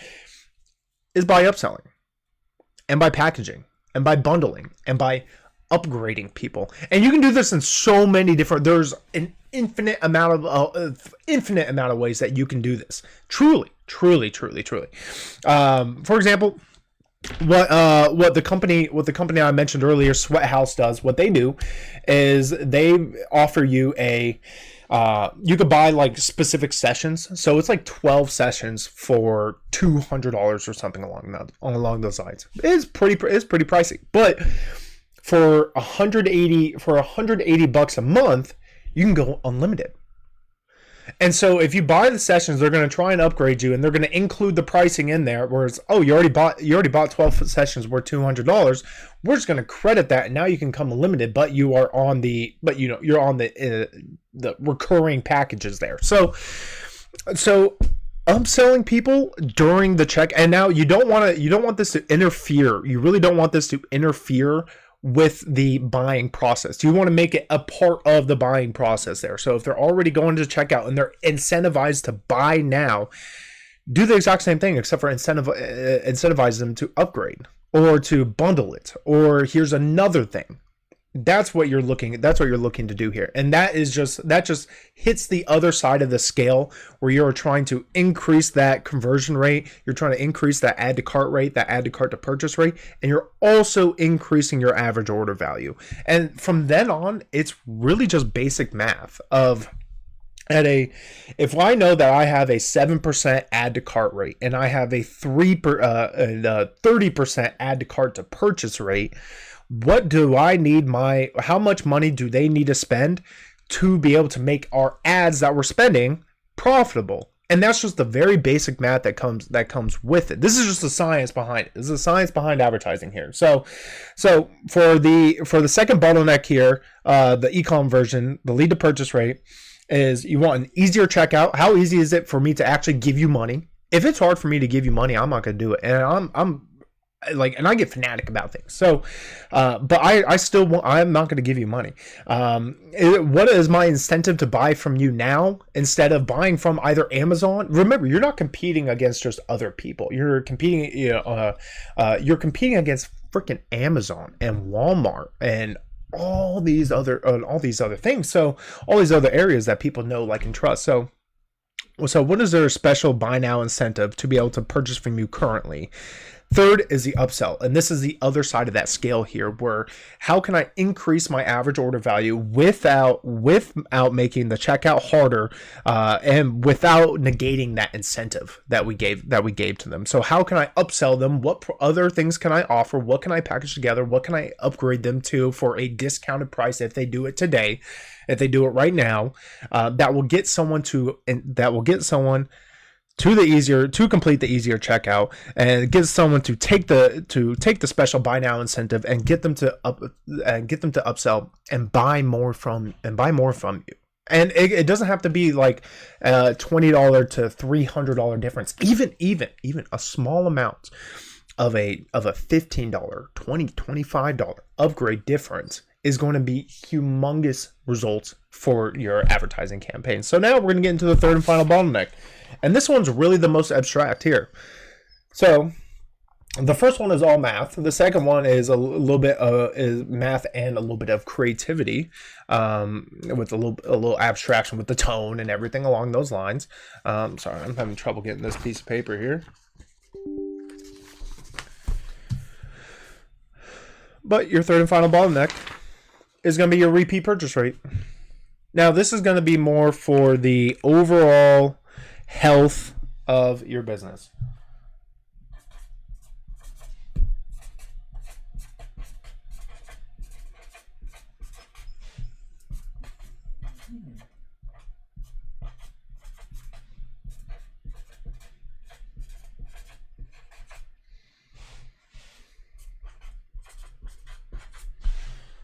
is by upselling and by packaging and by bundling and by upgrading people. And you can do this in so many different, there's an infinite amount of ways that you can do this. Truly. For example, what the company I mentioned earlier, Sweat House, does, what they do is they offer you you could buy like specific sessions. So it's like 12 sessions for $200 or something along those lines. It's pretty pricey, but for $180 a month, you can go unlimited. And so if you buy the sessions, they're going to try and upgrade you, and they're going to include the pricing in there. Whereas, you already bought 12 sessions worth $200. We're just going to credit that, and now you can come unlimited, but you're on the recurring packages there. So upselling people during the check, and now you don't want this to interfere. You really don't want this to interfere with the buying process. You want to make it a part of the buying process there. So if they're already going to checkout and they're incentivized to buy now, do the exact same thing, except for incentivize them to upgrade or to bundle it, or here's another thing. That's what you're looking to do here. And that just hits the other side of the scale, where you're trying to increase that conversion rate, you're trying to increase that add to cart rate, that add to cart to purchase rate, and you're also increasing your average order value. And from then on, it's really just basic math of if I know that I have a 7% add to cart rate and I have a 30% add to cart to purchase rate, what do I need how much money do they need to spend to be able to make our ads that we're spending profitable? And that's just the very basic math that comes with it. This is just the science behind it. This is the science behind advertising here. So for the second bottleneck here, the e-com version, the lead to purchase rate, is you want an easier checkout. How easy is it for me to actually give you money? If it's hard for me to give you money, I'm not going to do it. And and I get fanatic about things. So, but I'm not going to give you money. What is my incentive to buy from you now instead of buying from either Amazon? Remember, you're not competing against just other people. You're competing against freaking Amazon and Walmart and all these other things. So all these other areas that people know, like, and trust. So what is their special buy now incentive to be able to purchase from you currently? Third is the upsell. And this is the other side of that scale here, where how can I increase my average order value without making the checkout harder, and without negating that incentive that we gave to them. So how can I upsell them? What other things can I offer? What can I package together? What can I upgrade them to for a discounted price if they do it today, if they do it right now, that will get someone to complete the easier checkout, and gives someone to take the special buy now incentive and get them to upsell and buy more from you. And it doesn't have to be like $20 to $300 difference. Even a small amount of a $15, $20, $25 upgrade difference is going to be humongous results for your advertising campaign. So now we're going to get into the third and final bottleneck. And this one's really the most abstract here. So the first one is all math. The second one is a little bit is math and a little bit of creativity, with a little abstraction with the tone and everything along those lines. Sorry, I'm having trouble getting this piece of paper here. But your third and final bottleneck is going to be your repeat purchase rate. Now, this is going to be more for the overall health of your business.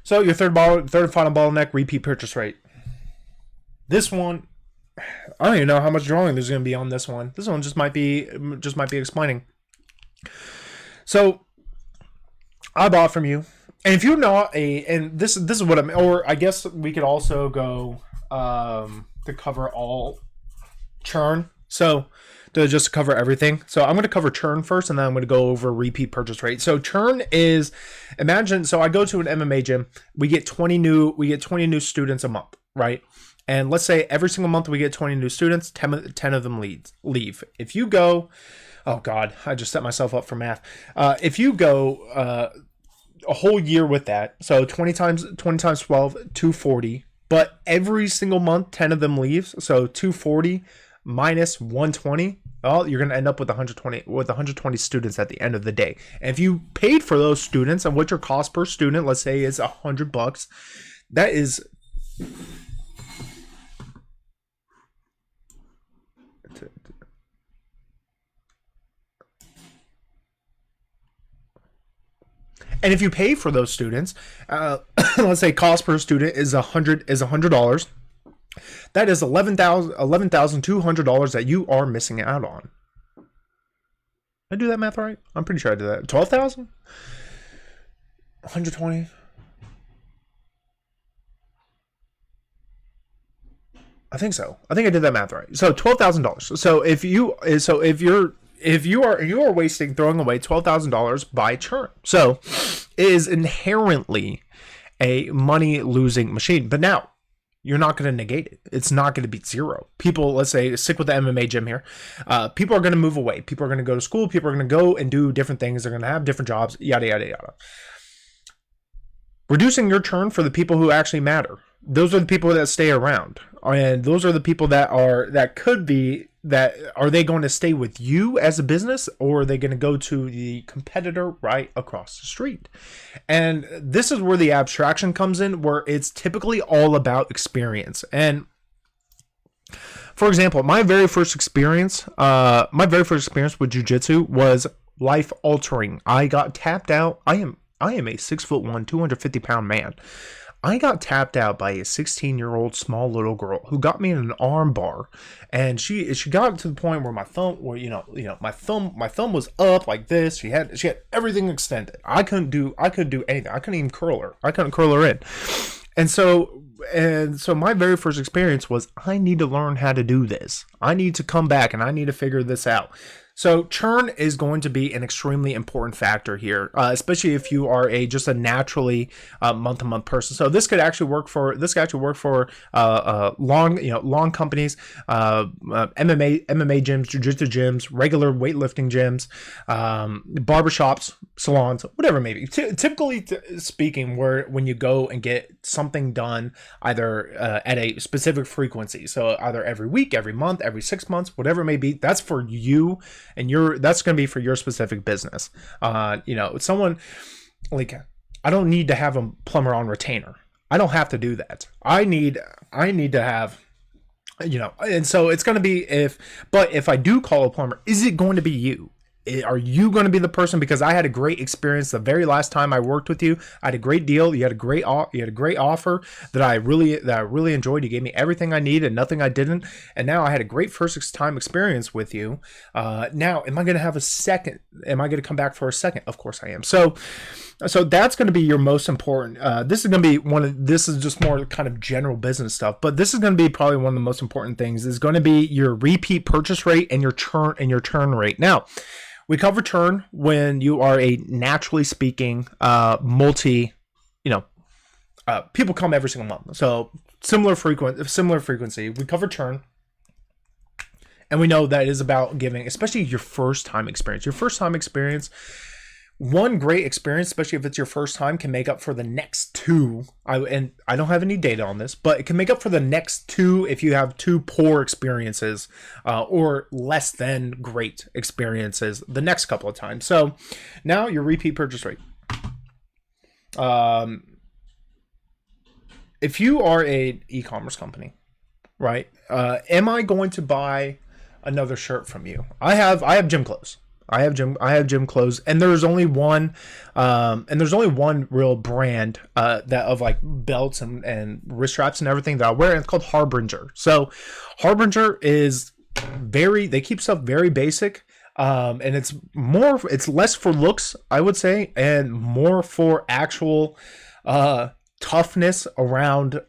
So your third and final bottleneck, repeat purchase rate. This one, I don't even know how much drawing there's going to be on this one. This one just might be explaining. So I bought from you, and if you're not and this is what I'm, or I guess we could also go to cover all churn. So to just cover everything. So I'm going to cover churn first, and then I'm going to go over repeat purchase rate. So churn is, imagine, so I go to an MMA gym, we get 20 new students a month, right? And let's say every single month we get 20 new students, 10 of them leave. If you go, oh God, I just set myself up for math. If you go a whole year with that, so 20 times 12, 240, but every single month 10 of them leaves, so 240 minus 120, well, you're going to end up with 120 students at the end of the day. And if you paid for those students, and what your cost per student, let's say, is $100, that is and if you pay for those students, let's say cost per student is $100. That is $11,200 that you are missing out on. Did I do that math right? I'm pretty sure I did that. 12,000? 120? I think so. I think I did that math right. So $12,000. So if you are throwing away $12,000 by churn. So it is inherently a money losing machine. But now, you're not going to negate it. It's not going to be zero. People, let's say, stick with the MMA gym here. People are going to move away. People are going to go to school. People are going to go and do different things. They're going to have different jobs, yada, yada, yada. Reducing your churn for the people who actually matter. Those are the people that stay around. And those are the people are they going to stay with you as a business, or are they going to go to the competitor right across the street? And this is where the abstraction comes in, where it's typically all about experience. And for example, my very first experience with jiu-jitsu was life altering. I got tapped out. I am a 6'1", 250-pound man. I got tapped out by a 16-year-old small little girl who got me in an arm bar, and she got to the point where my thumb was up like this. She had everything extended. I couldn't do anything. I couldn't even curl her. I couldn't curl her in. And so my very first experience was, I need to learn how to do this. I need to come back and I need to figure this out. So churn is going to be an extremely important factor here, especially if you are just a naturally month-to-month person. So this could actually work for long companies, MMA gyms, jiu-jitsu gyms, regular weightlifting gyms, barbershops, salons, whatever it may be. Typically speaking, when you go and get something done either at a specific frequency, so either every week, every month, every 6 months, whatever it may be, that's for you. And that's going to be for your specific business. Someone like, I don't need to have a plumber on retainer. I don't have to do that. I need to have, and so it's going to be but if I do call a plumber, is it going to be you? Are you going to be the person? Because I had a great experience the very last time I worked with you. I had a great deal. You had a great offer that I really enjoyed. You gave me everything I needed and nothing I didn't. And now I had a great first time experience with you. Now, am I going to have a second? Am I going to come back for a second? Of course I am. So that's going to be your most important. This is going to be this is just more kind of general business stuff, but this is going to be probably one of the most important things. Is going to be your repeat purchase rate and your churn rate. Now, we cover churn when you are a naturally speaking people come every single month. So similar frequency. We cover churn. And we know that it is about giving, especially your first time experience. Your first time experience, one great experience, especially if it's your first time, can make up for the next two. And I don't have any data on this, but it can make up for the next two if you have two poor experiences or less than great experiences the next couple of times. So now your repeat purchase rate. If you are an e-commerce company, right? Am I going to buy another shirt from you? I have gym clothes. I have gym clothes, and there's only one real brand that of like belts and wrist straps and everything that I wear, and it's called Harbinger. So Harbinger is they keep stuff very basic. And it's less for looks, I would say, and more for actual toughness around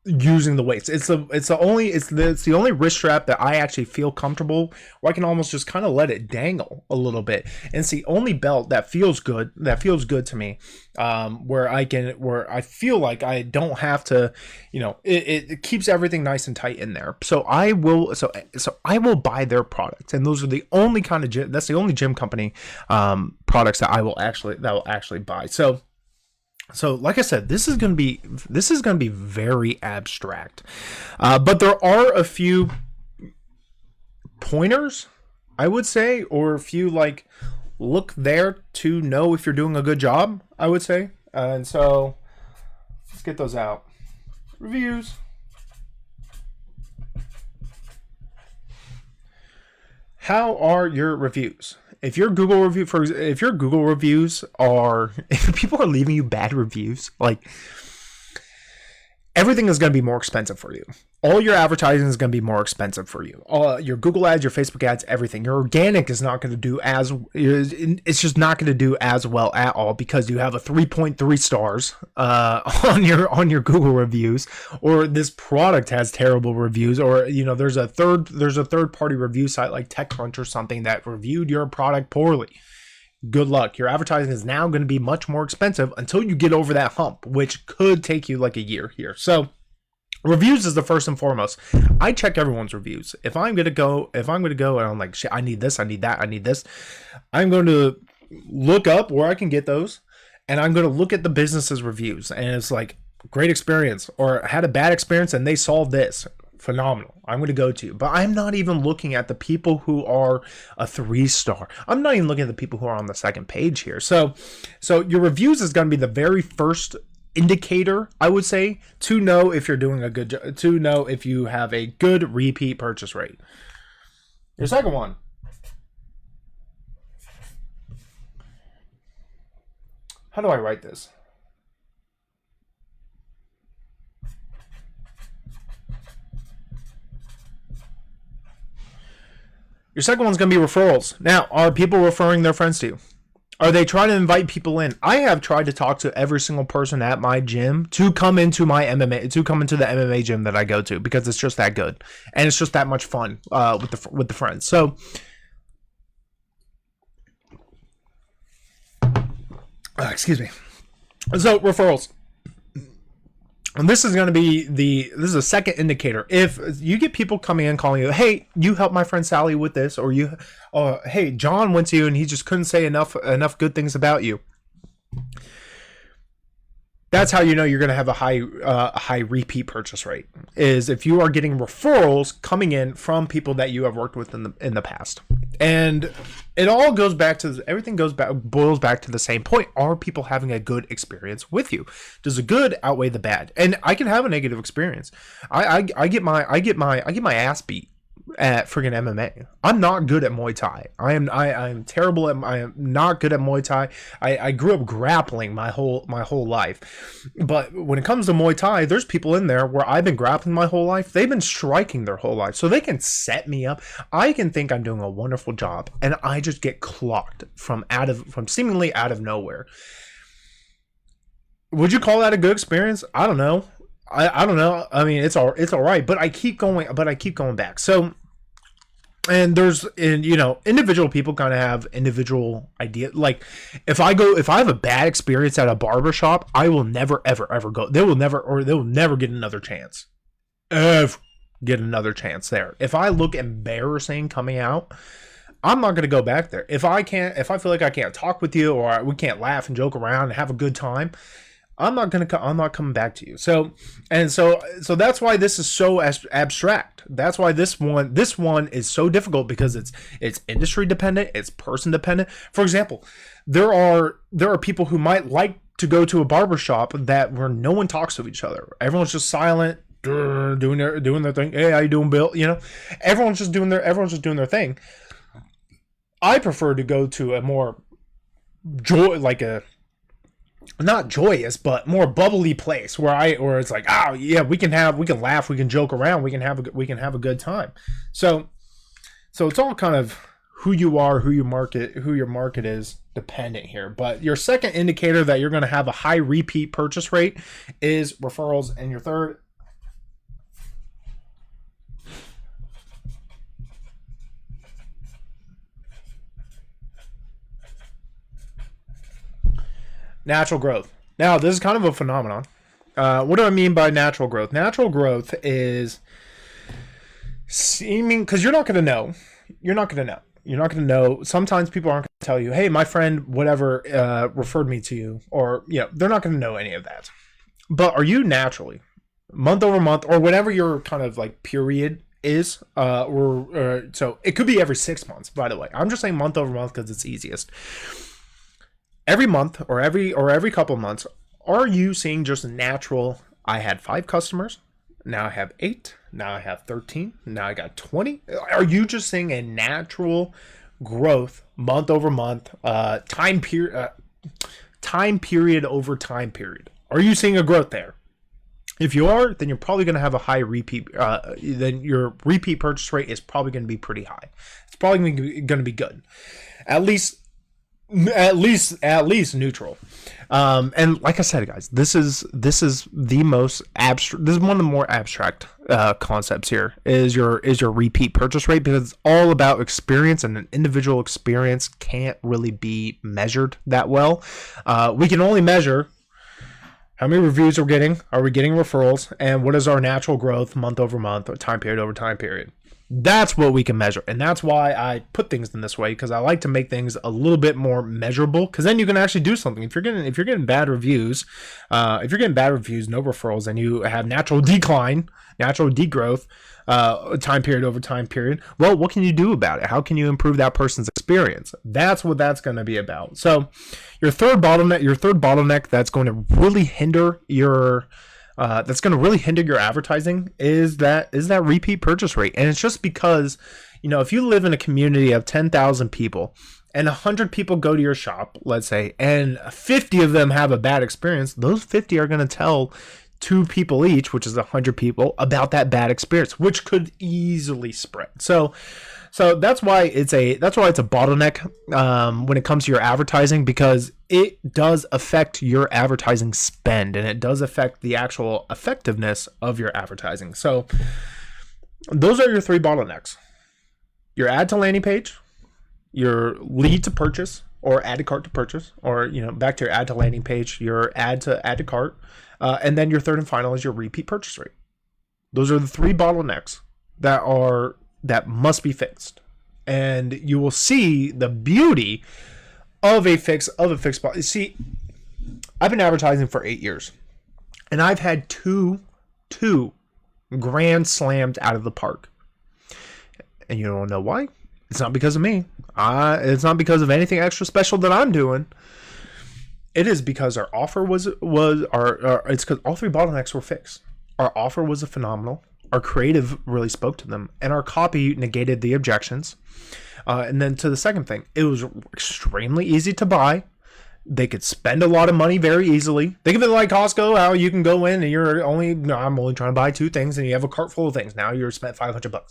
using the weights. It's the only wrist strap that I actually feel comfortable where I can almost just kind of let it dangle a little bit. And it's the only belt that feels good to me, where I feel like I don't have to, it keeps everything nice and tight in there. So I will buy their products, and those are the only kind of gym, that's the only gym company products that I will actually buy. So, like I said, this is gonna be very abstract, but there are a few pointers, I would say, or a few like look there to know if you're doing a good job, I would say, and so let's get those out. Reviews. How are your reviews? If your Google reviews are, if people are leaving you bad reviews, like, everything is going to be more expensive for you. All your advertising is going to be more expensive for you. Your Google ads, your Facebook ads, everything. Your organic is not going to do it's just not going to do as well at all, because you have a 3.3 stars on your Google reviews, or this product has terrible reviews, or there's a third party review site like TechCrunch or something that reviewed your product poorly. Good luck. Your advertising is now going to be much more expensive until you get over that hump, which could take you like a year here. So reviews is the first and foremost. I check everyone's reviews. If I'm going to go and I'm like, shit, I need this, I need that, I need this, I'm going to look up where I can get those, and I'm going to look at the business's reviews, and it's like, great experience, or had a bad experience and they solved this. Phenomenal. I'm going to go to. But I'm not even looking at the people who are a 3-star. I'm not even looking at the people who are on the second page here. So your reviews is going to be the very first indicator, I would say, to know if you're doing a good job, to know if you have a good repeat purchase rate. Your second one. How do I write this? Your second one's going to be referrals. Now, are people referring their friends to you? Are they trying to invite people in? I have tried to talk to every single person at my gym to come into the MMA gym that I go to, because it's just that good, and it's just that much fun with the friends. So, excuse me. So referrals. And this is going to be this is a second indicator. If you get people coming in calling you, hey, you helped my friend Sally with this, or hey, John went to you and he just couldn't say enough good things about you. That's how you know you're going to have a high repeat purchase rate, is if you are getting referrals coming in from people that you have worked with in the past. And it all boils back to the same point. Are people having a good experience with you? Does the good outweigh the bad? And I can have a negative experience. I get my ass beat at friggin' MMA. I'm not good at Muay Thai. I am terrible I am not good at Muay Thai. I grew up grappling my whole life. But when it comes to Muay Thai, there's people in there where I've been grappling my whole life. They've been striking their whole life. So they can set me up. I can think I'm doing a wonderful job, and I just get clocked from seemingly out of nowhere. Would you call that a good experience? I don't know. I don't know. I mean, it's all right, but I keep going back. So, and individual people kind of have individual ideas. Like, if I have a bad experience at a barbershop, I will never ever go. They will never get another chance. Ever get another chance there. If I look embarrassing coming out, I'm not going to go back there. If I feel like I can't talk with you, or we can't laugh and joke around and have a good time, I'm not coming back to you. So that's why this is so abstract. That's why this one is so difficult, because it's industry dependent, it's person dependent. For example, there are people who might like to go to a barbershop where no one talks to each other. Everyone's just silent, doing their thing. Hey, how you doing, Bill? Everyone's just doing their thing. I prefer to go to a more joy, like a not joyous, but more bubbly place where it's like, oh yeah, we can laugh, we can joke around, we can have a good time. So it's all kind of who you are, who your market is dependent here. But your second indicator that you're going to have a high repeat purchase rate is referrals, and your third natural growth. Now, this is kind of a phenomenon. What do I mean by natural growth? Natural growth is seeming, because you're not going to know. You're not going to know. You're not going to know. Sometimes people aren't going to tell you, hey, my friend, whatever, referred me to you. Or, they're not going to know any of that. But are you naturally, month over month, or whatever your kind of like period is, so it could be every 6 months, by the way. I'm just saying month over month because it's easiest. Every month or every couple of months, are you seeing just natural, I had 5 customers, now I have 8, now I have 13, now I got 20? Are you just seeing a natural growth month over month, time period over time period? Are you seeing a growth there? If you are, then you're probably going to have a high repeat. Then your repeat purchase rate is probably going to be pretty high. It's probably going to be good, at least neutral. And like I said, guys, this is the most abstract. This is one of the more abstract concepts here. Is your repeat purchase rate, because it's all about experience, and an individual experience can't really be measured that well. We can only measure how many reviews we're getting, are we getting referrals, and what is our natural growth month over month, or time period over time period. That's what we can measure, and that's why I put things in this way, because I like to make things a little bit more measurable, because then you can actually do something. If you're getting bad reviews, no referrals, and you have natural decline, natural degrowth, time period over time period, well, what can you do about it? How can you improve that person's experience? That's what that's going to be about. So your third bottleneck that's going to really hinder your advertising is that repeat purchase rate. And it's just because, if you live in a community of 10,000 people and 100 people go to your shop, let's say, and 50 of them have a bad experience, those 50 are going to tell 2 people each, which is 100 people, about that bad experience, which could easily spread. So that's why it's a bottleneck when it comes to your advertising, because it does affect your advertising spend, and it does affect the actual effectiveness of your advertising. So those are your 3 bottlenecks: your add to landing page, your lead to purchase, or add to cart to purchase, or back to your add to landing page, your add to cart, and then your third and final is your repeat purchase rate. Those are the 3 bottlenecks that must be fixed, and you will see the beauty of a fix. See, I've been advertising for 8 years, and I've had two grand slams out of the park, and you don't know why. It's not because of me. It's not because of anything extra special that I'm doing. It is because our offer it's because all 3 bottlenecks were fixed. Our offer was phenomenal. Our creative really spoke to them, and our copy negated the objections. And then to the second thing, it was extremely easy to buy. They could spend a lot of money very easily. Think of it like Costco, how you can go in and I'm only trying to buy 2 things, and you have a cart full of things. Now you're spent $500.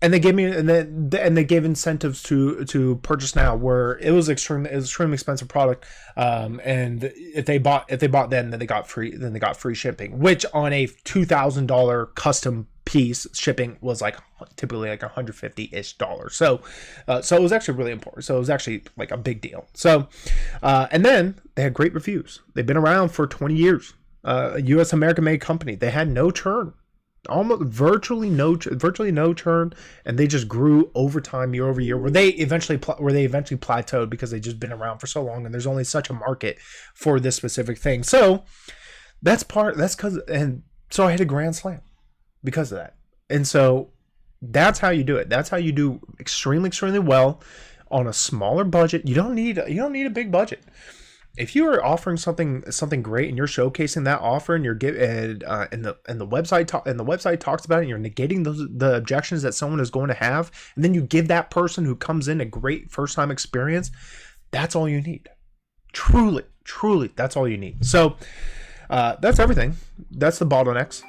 And they gave me and they gave incentives to purchase now, where it was extremely expensive product. And if they bought then they got free shipping, which on a $2,000 custom piece, shipping was typically $150-ish. So it was actually really important. So it was actually a big deal. So and then they had great reviews. They've been around for 20 years. A U.S. American made company. They had no churn. Almost virtually no churn, and they just grew over time, year over year, where they eventually plateaued, because they've just been around for so long, and there's only such a market for this specific thing. So so I hit a grand slam because of that. And so that's how you do it. That's how you do extremely well on a smaller budget. You don't need a big budget. If you are offering something great and you're showcasing that offer and you're giving and the website talks about it and you're negating the objections that someone is going to have, and then you give that person who comes in a great first time experience, that's all you need. Truly, that's all you need. So that's everything. That's the bottlenecks.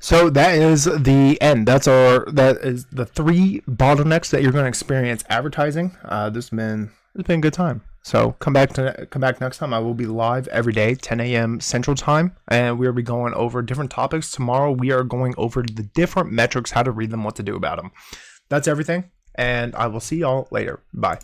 So that is the end. That is the 3 bottlenecks that you're going to experience advertising. This has been a good time. So come back next time. I will be live every day, 10 a.m. Central Time, and we'll be going over different topics. Tomorrow we are going over the different metrics, how to read them, what to do about them. That's everything, and I will see y'all later. Bye.